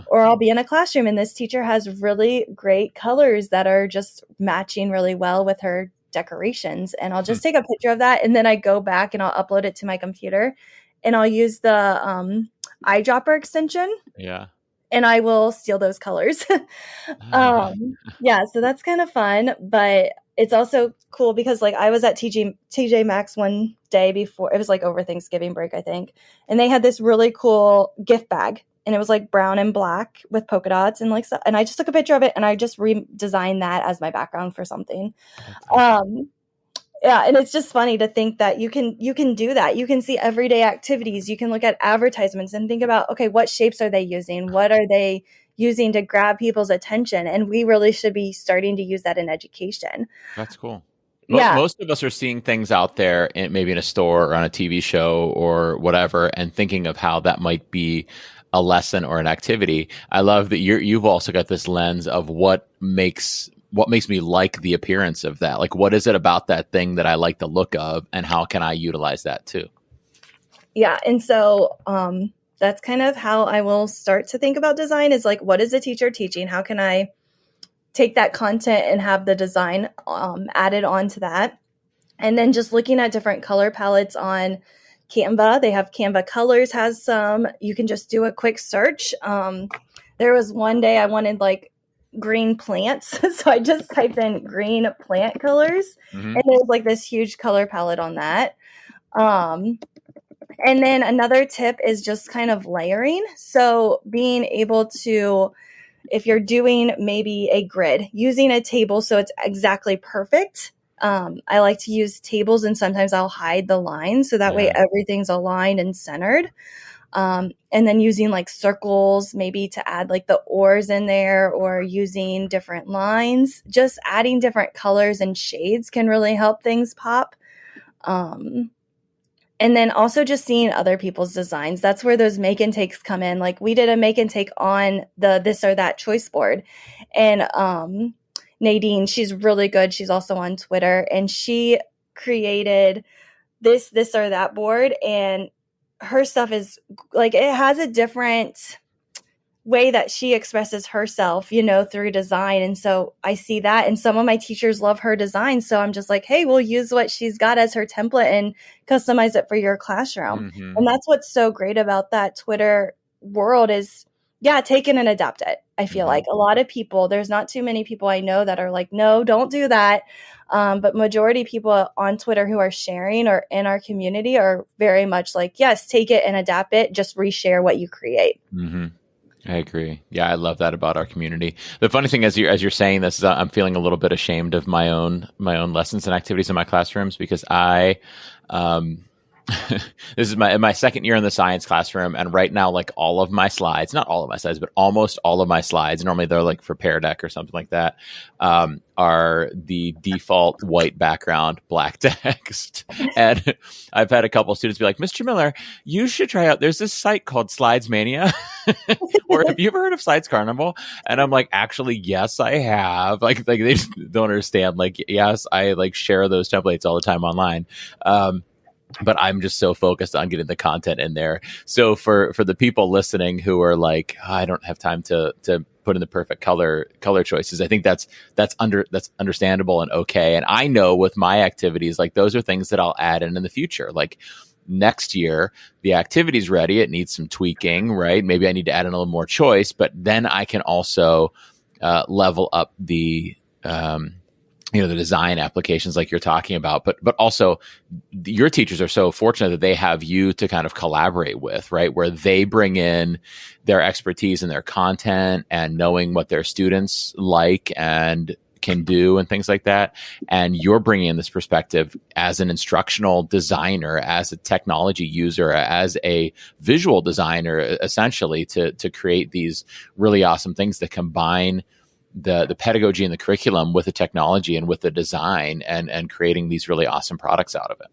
Or I'll be in a classroom and this teacher has really great colors that are just matching really well with her decorations. And I'll just take a picture of that. And then I go back and I'll upload it to my computer and I'll use the eyedropper extension. Yeah. And I will steal those colors. Yeah. So that's kind of fun, but it's also cool because like I was at TJ Maxx one day before, it was like over Thanksgiving break, I think. And they had this really cool gift bag. And it was like brown and black with polka dots and like, and I just took a picture of it and I just redesigned that as my background for something. Yeah. And it's just funny to think that you can do that. You can see everyday activities. You can look at advertisements and think about, okay, what shapes are they using? What are they using to grab people's attention? And we really should be starting to use that in education. That's cool. Most of us are seeing things out there, maybe in a store or on a TV show or whatever, and thinking of how that might be a lesson or an activity. I love that you've also got this lens of what makes me like the appearance of that. Like, what is it about that thing that I like the look of, and how can I utilize that too? Yeah. And so that's kind of how I will start to think about design is like, what is the teacher teaching? How can I take that content and have the design added onto that? And then just looking at different color palettes on Canva. They have Canva Colors has some. You can just do a quick search. There was one day I wanted like green plants. So I just typed in green plant colors and there's like this huge color palette on that. And then another tip is just kind of layering. So being able to, if you're doing maybe a grid, using a table so it's exactly perfect. I like to use tables and sometimes I'll hide the lines so that way everything's aligned and centered. And then using like circles, maybe to add like the oars in there or using different lines, just adding different colors and shades can really help things pop. And then also just seeing other people's designs. That's where those make and takes come in. Like we did a make and take on the this or that choice board. And Nadine, she's really good. She's also on Twitter and she created this or that board and her stuff is like, it has a different way that she expresses herself, through design. And so I see that and some of my teachers love her design. So I'm just like, hey, we'll use what she's got as her template and customize it for your classroom. And that's what's so great about that Twitter world is, take it and adapt it. I feel like a lot of people, there's not too many people I know that are like, no, don't do that. But majority of people on Twitter who are sharing or in our community are very much like, yes, take it and adapt it. Just reshare what you create. I agree. Yeah, I love that about our community. The funny thing as you're saying this is I'm feeling a little bit ashamed of my own lessons and activities in my classrooms because I this is my second year in the science classroom, and right now, like all of my slides, not all of my slides, but almost all of my slides, normally they're like for Pear Deck or something like that, are the default white background, black text. And I've had a couple of students be like, Mr. Miller, you should try out, there's this site called Slides Mania. Or have you ever heard of Slides Carnival? And I'm like, actually, yes, I have. Like they just don't understand. Like, yes, I like share those templates all the time online. But I'm just so focused on getting the content in there. So for the people listening who are like, I don't have time to put in the perfect color choices. I think that's understandable and okay. And I know with my activities, like those are things that I'll add in the future. Like next year, the activity's ready. It needs some tweaking, right? Maybe I need to add in a little more choice, but then I can also level up the the design applications like you're talking about, but also your teachers are so fortunate that they have you to kind of collaborate with, right? Where they bring in their expertise and their content and knowing what their students like and can do and things like that. And you're bringing in this perspective as an instructional designer, as a technology user, as a visual designer, essentially to create these really awesome things that combine the pedagogy and the curriculum with the technology and with the design and creating these really awesome products out of it.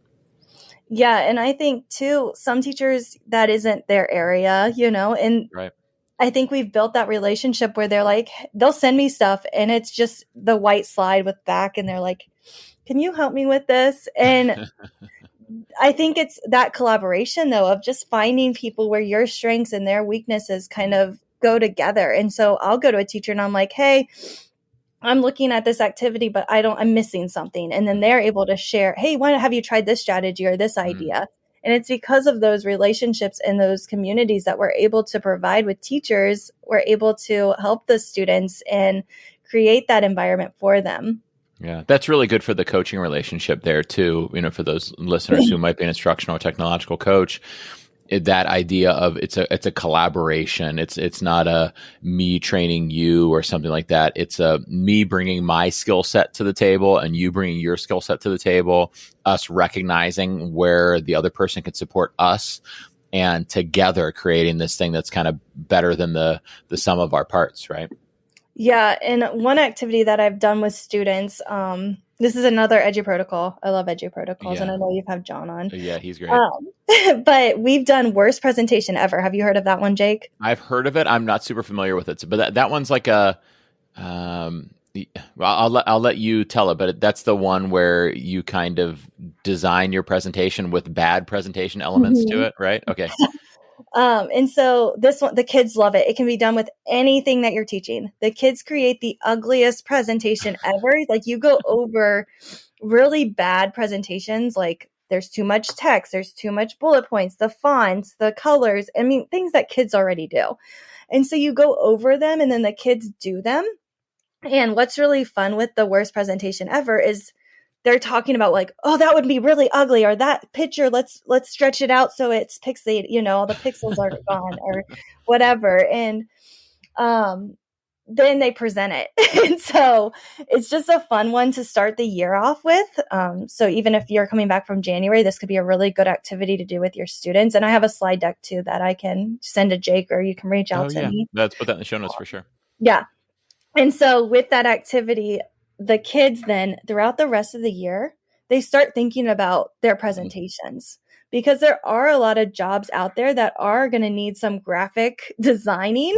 Yeah. And I think too, some teachers that isn't their area, and right. I think we've built that relationship where they're like, they'll send me stuff and it's just the white slide with back. And they're like, can you help me with this? And I think it's that collaboration though, of just finding people where your strengths and their weaknesses kind of go together. And so I'll go to a teacher and I'm like, hey, I'm looking at this activity, but I'm missing something. And then they're able to share, hey, why have you tried this strategy or this idea? And it's because of those relationships and those communities that we're able to provide with teachers. We're able to help the students and create that environment for them. Yeah, that's really good for the coaching relationship there too. For those listeners who might be an instructional or technological coach, that idea of it's a collaboration. It's not a me training you or something like that. It's a me bringing my skill set to the table and you bringing your skill set to the table, us recognizing where the other person can support us, and together creating this thing that's kind of better than the sum of our parts, right? Yeah. And one activity that I've done with students, this is another Edu Protocol. I love Edu Protocols, and I know you've had John on. Yeah, he's great. But we've done worst presentation ever. Have you heard of that one, Jake? I've heard of it. I'm not super familiar with it, but that one's like a. I'll let you tell it, but that's the one where you kind of design your presentation with bad presentation elements to it, right? Okay. And so this one, the kids love it. It can be done with anything that you're teaching. The kids create the ugliest presentation ever. Like you go over really bad presentations, like there's too much text, there's too much bullet points, the fonts, the colors, things that kids already do. And so you go over them and then the kids do them. And what's really fun with the worst presentation ever is they're talking about like, oh, that would be really ugly, or that picture, let's stretch it out so it's pixelated, all the pixels are gone or whatever. And then they present it. And so it's just a fun one to start the year off with. So even if you're coming back from January, this could be a really good activity to do with your students. And I have a slide deck too that I can send to Jake, or you can reach out to me. Let's put that in the show notes for sure. Yeah. And so with that activity, the kids then throughout the rest of the year, they start thinking about their presentations, because there are a lot of jobs out there that are going to need some graphic designing,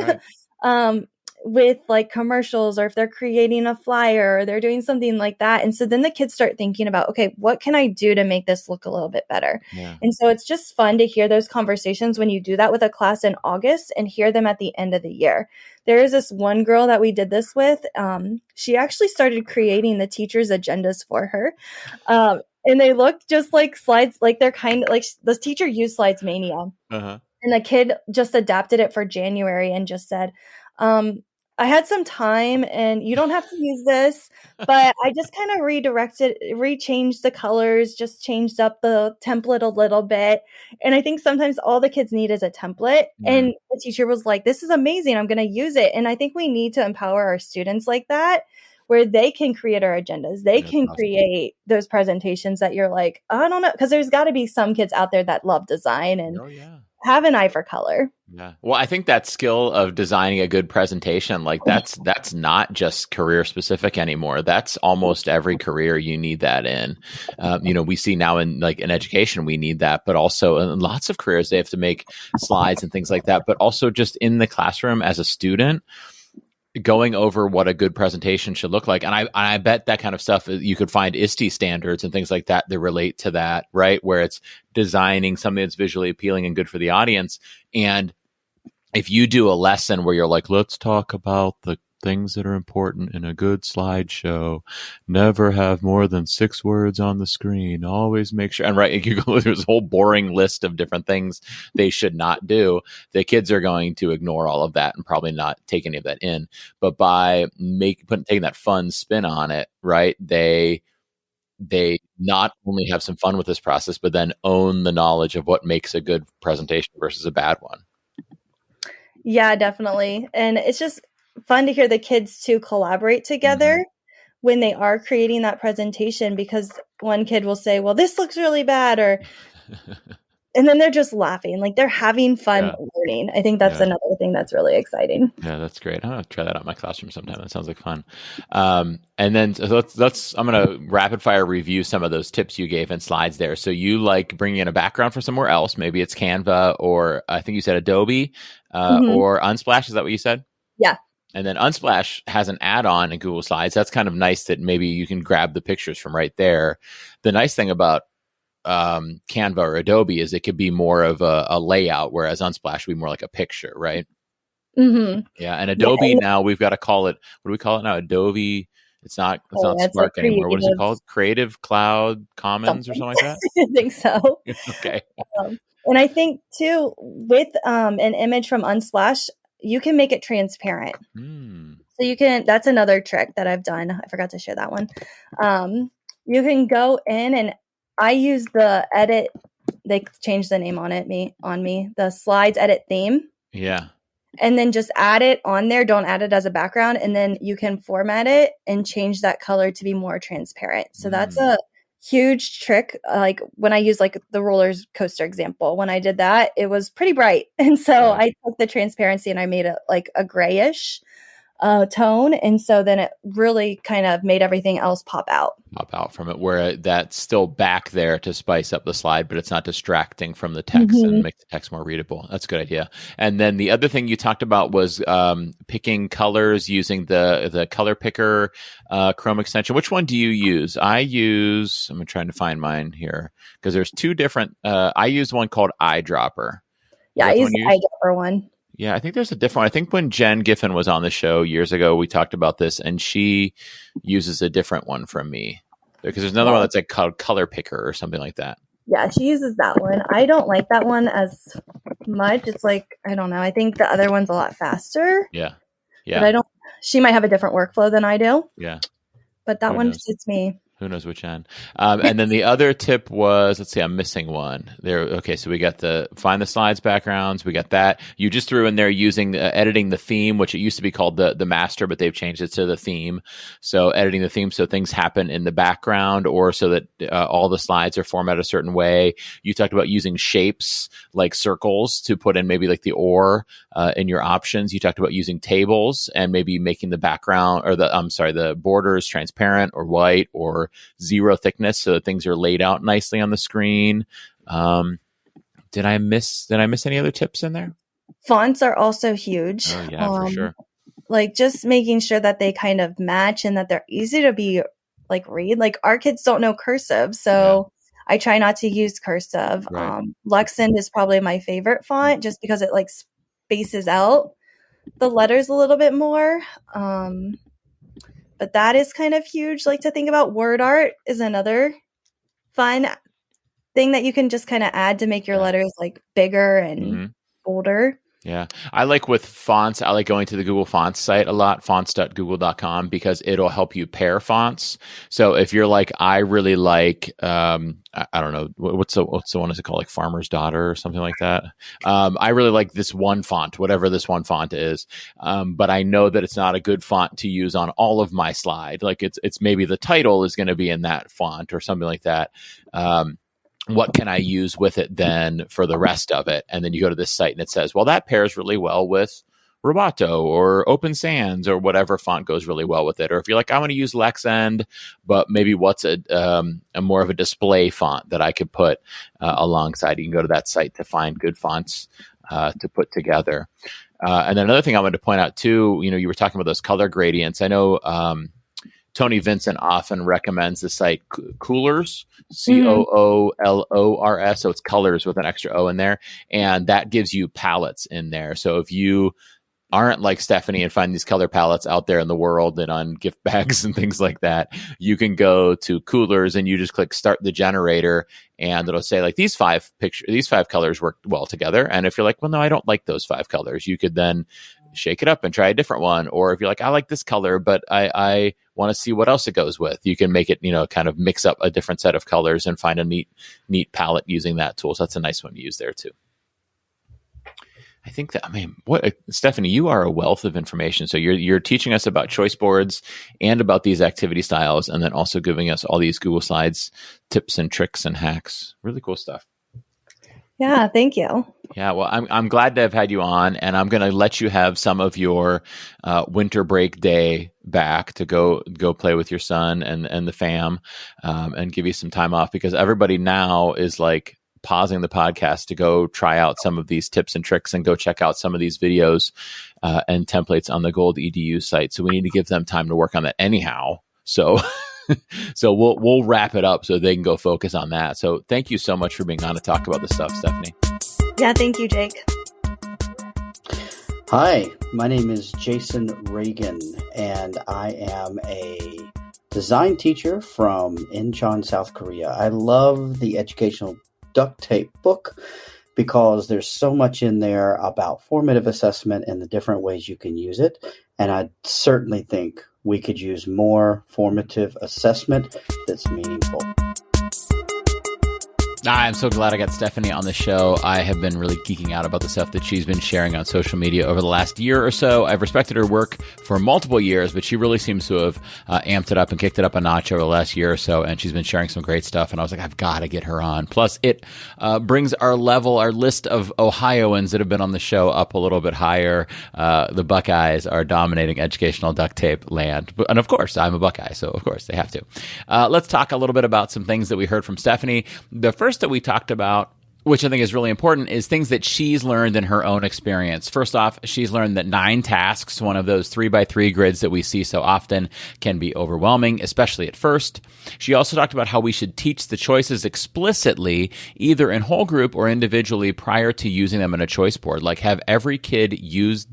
right. With like commercials, or if they're creating a flyer or they're doing something like that. And so then the kids start thinking about, okay, what can I do to make this look a little bit better? Yeah. And so it's just fun to hear those conversations when you do that with a class in August and hear them at the end of the year. There is this one girl that we did this with. She actually started creating the teacher's agendas for her. And they look just like slides, like they're kind of like the teacher used Slides Mania. Uh-huh. And the kid just adapted it for January and just said, I had some time and you don't have to use this, but I just kind of rechanged the colors, just changed up the template a little bit. And I think sometimes all the kids need is a template. Mm. And the teacher was like, this is amazing. I'm going to use it. And I think we need to empower our students like that, where they can create our agendas. They can create those presentations that you're like, I don't know. Because there's got to be some kids out there that love design and have an eye for color. Yeah. Well, I think that skill of designing a good presentation, like that's not just career specific anymore. That's almost every career you need that in. We see now in education, we need that, but also in lots of careers, they have to make slides and things like that, but also just in the classroom as a student, going over what a good presentation should look like. And I bet that kind of stuff, you could find ISTE standards and things like that that relate to that, right? Where it's designing something that's visually appealing and good for the audience. And if you do a lesson where you're like, let's talk about the things that are important in a good slideshow, never have more than 6 words on the screen, always make sure, and right, you go through this whole boring list of different things they should not do, the kids are going to ignore all of that and probably not take any of that in. But by taking that fun spin on it, right, they not only have some fun with this process, but then own the knowledge of what makes a good presentation versus a bad one. Yeah, definitely. And it's just fun to hear the kids too collaborate together when they are creating that presentation, because one kid will say, well, this looks really bad, or and then they're just laughing, like they're having fun learning. I think that's another thing that's really exciting. Yeah, that's great. I'm gonna try that out in my classroom sometime. That sounds like fun. And then so I'm gonna rapid fire review some of those tips you gave in slides there. So you like bringing in a background from somewhere else, maybe it's Canva, or I think you said Adobe, or Unsplash. Is that what you said? Yeah. And then Unsplash has an add-on in Google Slides. That's kind of nice that maybe you can grab the pictures from right there. The nice thing about Canva or Adobe is it could be more of a layout, whereas Unsplash would be more like a picture, right? Yeah. And Adobe now we've got to call it, what do we call it now? Adobe. It's not Spark like anymore. What is it called? Creative Cloud Commons or something like that? I think so. Okay. And I think too, with an image from Unsplash, you can make it transparent. So you can, that's another trick that I've done. I forgot to share that one. You can go in, and I use the edit, they changed the name on me, the slides edit theme. Yeah. And then just add it on there. Don't add it as a background. And then you can format it and change that color to be more transparent. So that's a huge trick. Like when I use like the roller coaster example, when I did that, it was pretty bright. And so I took the transparency and I made it like a grayish tone. And so then it really kind of made everything else pop out from it, where that's still back there to spice up the slide, but it's not distracting from the text and make the text more readable. That's a good idea. And then the other thing you talked about was picking colors using the color picker Chrome extension. Which one do you use? I'm trying to find mine here because there's two different. I use one called Eyedropper. Yeah, I use the Eyedropper one. Yeah, I think there's a different one. I think when Jen Giffen was on the show years ago, we talked about this, and she uses a different one from me. Because there's another one that's like called Color Picker or something like that. Yeah, she uses that one. I don't like that one as much. It's like, I don't know. I think the other one's a lot faster. Yeah. But she might have a different workflow than I do. Yeah. But that one suits me. Who knows which end? And then the other tip was, let's see, I'm missing one there. Okay, so we got find the slides backgrounds. We got that. You just threw in there using editing the theme, which it used to be called the master, but they've changed it to the theme. So editing the theme so things happen in the background, or so that all the slides are formatted a certain way. You talked about using shapes like circles to put in maybe like the or in your options. You talked about using tables and maybe making the background or the borders transparent or white or zero thickness so that things are laid out nicely on the screen. Did I miss any other tips in there? Fonts are also huge. Oh yeah, for sure. Like just making sure that they kind of match and that they're easy to be like read. Like our kids don't know cursive, so I try not to use cursive. Right. Luxend is probably my favorite font just because it like spaces out the letters a little bit more. But that is kind of huge. Like to think about word art is another fun thing that you can just kind of add to make your letters like bigger and bolder. Yeah. I like with fonts, I like going to the Google Fonts site a lot, fonts.google.com, because it'll help you pair fonts. So if you're like, I really like, I don't know, what's the one is it called? Like Farmer's Daughter or something like that. I really like this one font, whatever this one font is. But I know that it's not a good font to use on all of my slide. Like it's maybe the title is going to be in that font or something like that. What can I use with it then for the rest of it? And then you go to this site and it says, well, that pairs really well with Roboto or Open Sans or whatever font goes really well with it. Or if you're like, I want to use Lexend, but maybe what's a more of a display font that I could put alongside. You can go to that site to find good fonts to put together. And then another thing I wanted to point out too, you were talking about those color gradients. I know Tony Vincent often recommends the site Coolors, Coolors. So it's colors with an extra O in there. And that gives you palettes in there. So if you aren't like Stephanie and find these color palettes out there in the world and on gift bags and things like that, you can go to Coolors and you just click start the generator, and it'll say like these five colors work well together. And if you're like, well, no, I don't like those 5 colors, you could then shake it up and try a different one. Or if you're like, I like this color, but I want to see what else it goes with, you can make it, kind of mix up a different set of colors and find a neat palette using that tool. So that's a nice one to use there too. I think that, Stephanie, you are a wealth of information. So you're teaching us about choice boards and about these activity styles, and then also giving us all these Google Slides tips and tricks and hacks. Really cool stuff. Yeah, thank you. Yeah, well, I'm glad to have had you on, and I'm going to let you have some of your winter break day back to go play with your son and the fam, and give you some time off, because everybody now is like pausing the podcast to go try out some of these tips and tricks and go check out some of these videos and templates on the GoldEDU site. So we need to give them time to work on that anyhow. So we'll wrap it up so they can go focus on that. So thank you so much for being on to talk about this stuff, Stephanie. Yeah, thank you, Jake. Hi, my name is Jason Reagan, and I am a design teacher from Incheon, South Korea. I love the educational Duct Tape book because there's so much in there about formative assessment and the different ways you can use it. And I certainly think we could use more formative assessment that's meaningful. I'm so glad I got Stephanie on the show. I have been really geeking out about the stuff that she's been sharing on social media over the last year or so. I've respected her work for multiple years, but she really seems to have amped it up and kicked it up a notch over the last year or so, and she's been sharing some great stuff, and I was like, I've got to get her on. Plus, it brings our list of Ohioans that have been on the show up a little bit higher. The Buckeyes are dominating educational duct tape land. And of course, I'm a Buckeye, so of course they have to. Let's talk a little bit about some things that we heard from Stephanie. The first that we talked about, which I think is really important, is things that she's learned in her own experience. First off, she's learned that 9 tasks, one of those 3x3 grids that we see so often, can be overwhelming, especially at first. She also talked about how we should teach the choices explicitly, either in whole group or individually, prior to using them in a choice board. Like have every kid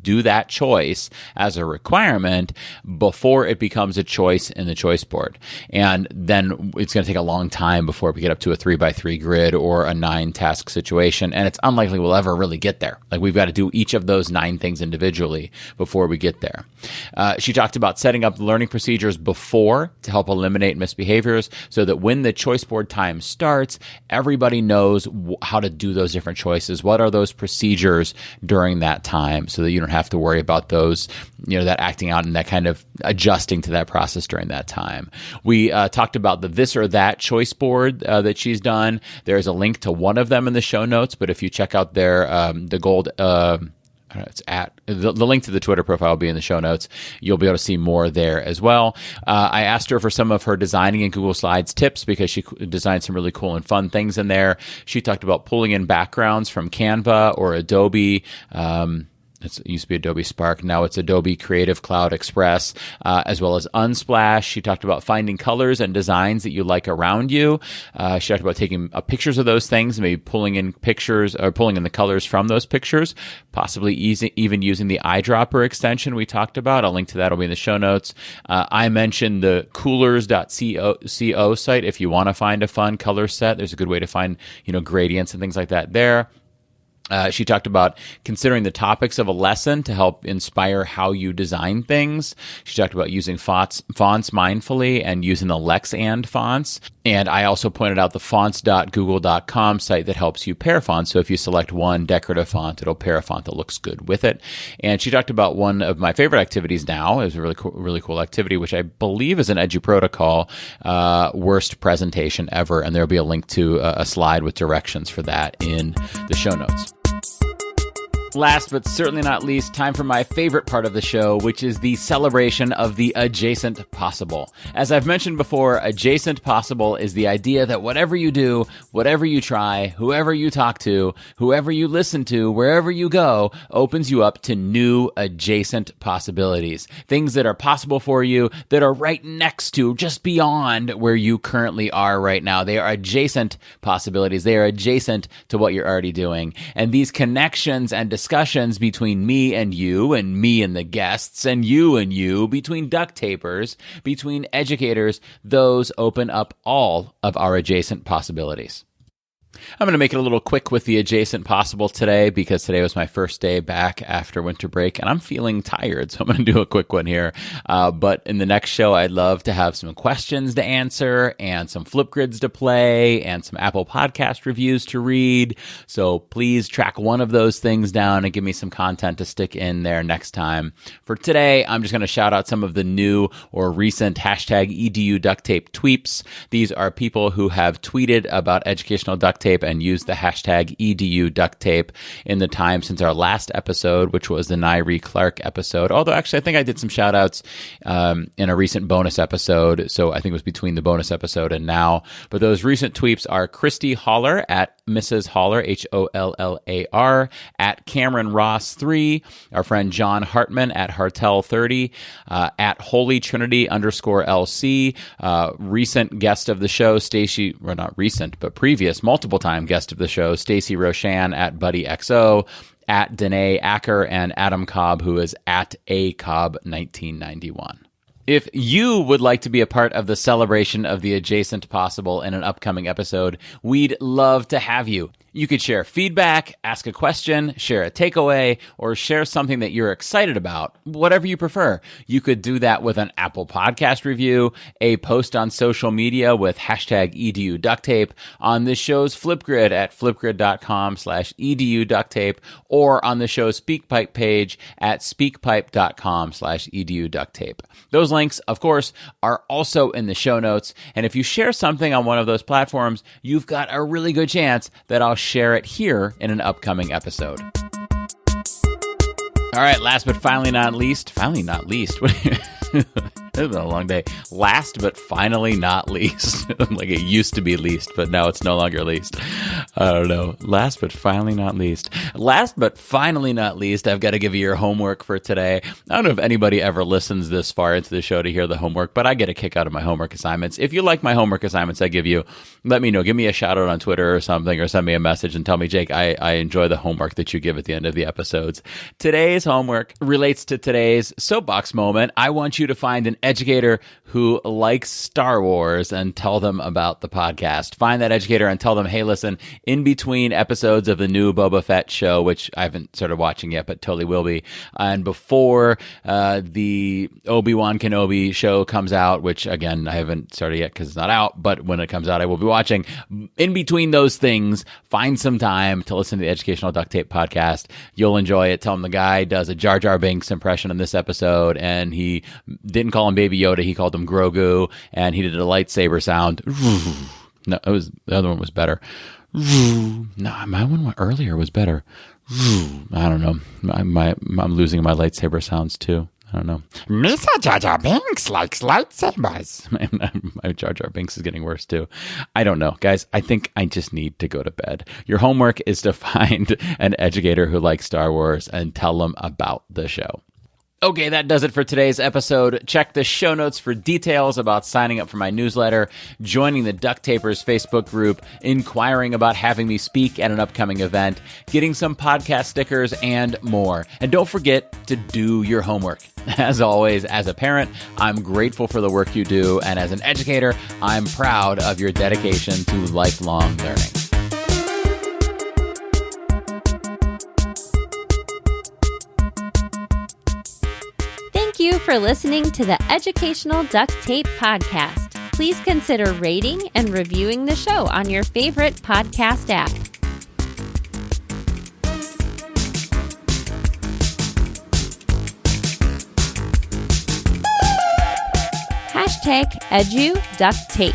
do that choice as a requirement before it becomes a choice in the choice board. And then it's going to take a long time before we get up to a 3x3 grid or a 9-task situation, and it's unlikely we'll ever really get there. Like we've got to do each of those 9 things individually before we get there. She talked about setting up learning procedures before to help eliminate misbehaviors, so that when the choice board time starts, everybody knows how to do those different choices. What are those procedures during that time, so that you don't have to worry about those, that acting out and that kind of adjusting to that process during that time. We talked about the this or that choice board that she's done. There's a link to one of them in the show notes, but if you check out their it's at the link to the Twitter profile will be in the show notes. You'll be able to see more there as well. I asked her for some of her designing in Google Slides tips because she designed some really cool and fun things in there. She talked about pulling in backgrounds from Canva or Adobe. It used to be Adobe Spark. Now it's Adobe Creative Cloud Express, as well as Unsplash. She talked about finding colors and designs that you like around you. She talked about taking pictures of those things, maybe pulling in pictures or pulling in the colors from those pictures, possibly even using the eyedropper extension we talked about. A link to that will be in the show notes. I mentioned the coolors.co site if you want to find a fun color set. There's a good way to find, gradients and things like that there. She talked about considering the topics of a lesson to help inspire how you design things. She talked about using fonts mindfully and using the Lexand fonts. And I also pointed out the fonts.google.com site that helps you pair fonts. So if you select one decorative font, it'll pair a font that looks good with it. And she talked about one of my favorite activities now. It was a really cool activity, which I believe is an Edu Protocol worst presentation ever. And there'll be a link to a slide with directions for that in the show notes. Last but certainly not least, time for my favorite part of the show, which is the celebration of the adjacent possible. As I've mentioned before, adjacent possible is the idea that whatever you do, whatever you try, whoever you talk to, whoever you listen to, wherever you go, opens you up to new adjacent possibilities. Things that are possible for you that are right next to, just beyond where you currently are right now. They are adjacent possibilities. They are adjacent to what you're already doing. And these connections and discussions between me and you, and me and the guests, and you, between duct tapers, between educators, those open up all of our adjacent possibilities. I'm going to make it a little quick with the adjacent possible today because today was my first day back after winter break and I'm feeling tired, so I'm going to do a quick one here. But in the next show, I'd love to have some questions to answer and some Flipgrids to play and some Apple Podcast reviews to read. So please track one of those things down and give me some content to stick in there next time. For today, I'm just going to shout out some of the new or recent hashtag EDU duct tape tweeps. These are people who have tweeted about educational duct tape and use the hashtag EDU duct tape in the time since our last episode, which was the Nairi Clark episode. Although actually, I think I did some shout outs in a recent bonus episode. So I think it was between the bonus episode and now. But those recent tweets are Christy Holler at Mrs. Holler, HOLLAR, at Cameron Ross 3, our friend John Hartman at Hartel 30, at Holy Trinity _LC, recent guest of the show, Stacy, well, not recent, but previous, multiple-time guest of the show, Stacy Roshan at Buddy XO, at Danae Acker, and Adam Cobb, who is at ACobb1991. If you would like to be a part of the celebration of the adjacent possible in an upcoming episode, we'd love to have you. You could share feedback, ask a question, share a takeaway, or share something that you're excited about, whatever you prefer. You could do that with an Apple Podcast review, a post on social media with hashtag EDU duct tape, on the show's Flipgrid at flipgrid.com/EDU duct tape, or on the show's SpeakPipe page at speakpipe.com/EDU duct tape. Those links, of course, are also in the show notes. And if you share something on one of those platforms, you've got a really good chance that I'll share it here in an upcoming episode. All right, last but finally not least, it's been a long day. Last but finally not least, like it used to be least, but now it's no longer least. I don't know. Last but finally not least, I've got to give you your homework for today. I don't know if anybody ever listens this far into the show to hear the homework, but I get a kick out of my homework assignments. If you like my homework assignments I give you, let me know. Give me a shout out on Twitter or something, or send me a message and tell me, Jake, I enjoy the homework that you give at the end of the episodes. Today's homework relates to today's soapbox moment. I want you to find an educator who likes Star Wars and tell them about the podcast. Find that educator and tell them, hey, listen, in between episodes of the new Boba Fett show, which I haven't started watching yet, but totally will be, and before the Obi-Wan Kenobi show comes out, which again, I haven't started yet because it's not out, but when it comes out, I will be watching. In between those things, find some time to listen to the Educational Duct Tape podcast. You'll enjoy it. Tell them the guy does a Jar Jar Binks impression in this episode, and he didn't call him Baby Yoda, he called him Grogu, and he did a lightsaber sound. No, the other one was better. No, my one earlier was better. I don't know. I'm losing my lightsaber sounds too. I don't know. Mr. Jar Jar Binks likes lightsabers. My Jar Jar Binks is getting worse too. I don't know. Guys, I think I just need to go to bed. Your homework is to find an educator who likes Star Wars and tell them about the show. Okay, that does it for today's episode. Check the show notes for details about signing up for my newsletter, joining the Duct Tapers Facebook group, inquiring about having me speak at an upcoming event, getting some podcast stickers, and more. And don't forget to do your homework. As always, as a parent, I'm grateful for the work you do, and as an educator, I'm proud of your dedication to lifelong learning. Thank you for listening to the Educational Duct Tape Podcast. Please consider rating and reviewing the show on your favorite podcast app. #EduDuctTape.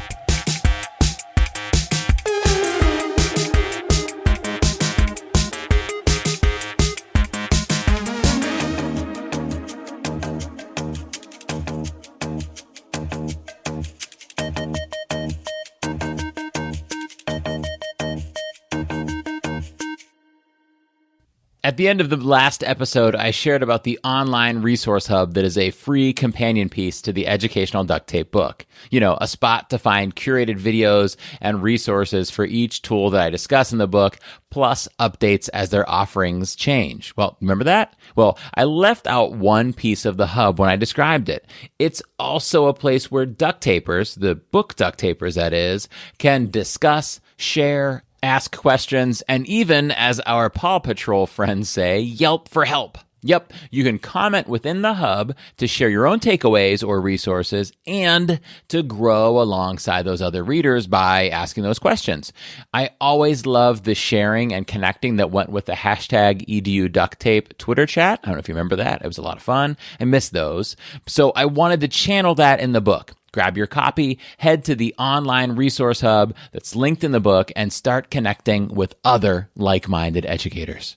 At the end of the last episode, I shared about the online resource hub that is a free companion piece to the educational duct tape book. You know, a spot to find curated videos and resources for each tool that I discuss in the book, plus updates as their offerings change. Well, remember that? Well, I left out one piece of the hub when I described it. It's also a place where duct tapers, the book duct tapers that is, can discuss, share, ask questions, and even, as our Paw Patrol friends say, yelp for help. Yep, you can comment within the hub to share your own takeaways or resources and to grow alongside those other readers by asking those questions. I always loved the sharing and connecting that went with the hashtag #EduDuctTape Twitter chat. I don't know if you remember that. It was a lot of fun. I miss those. So I wanted to channel that in the book. Grab your copy, head to the online resource hub that's linked in the book, and start connecting with other like-minded educators.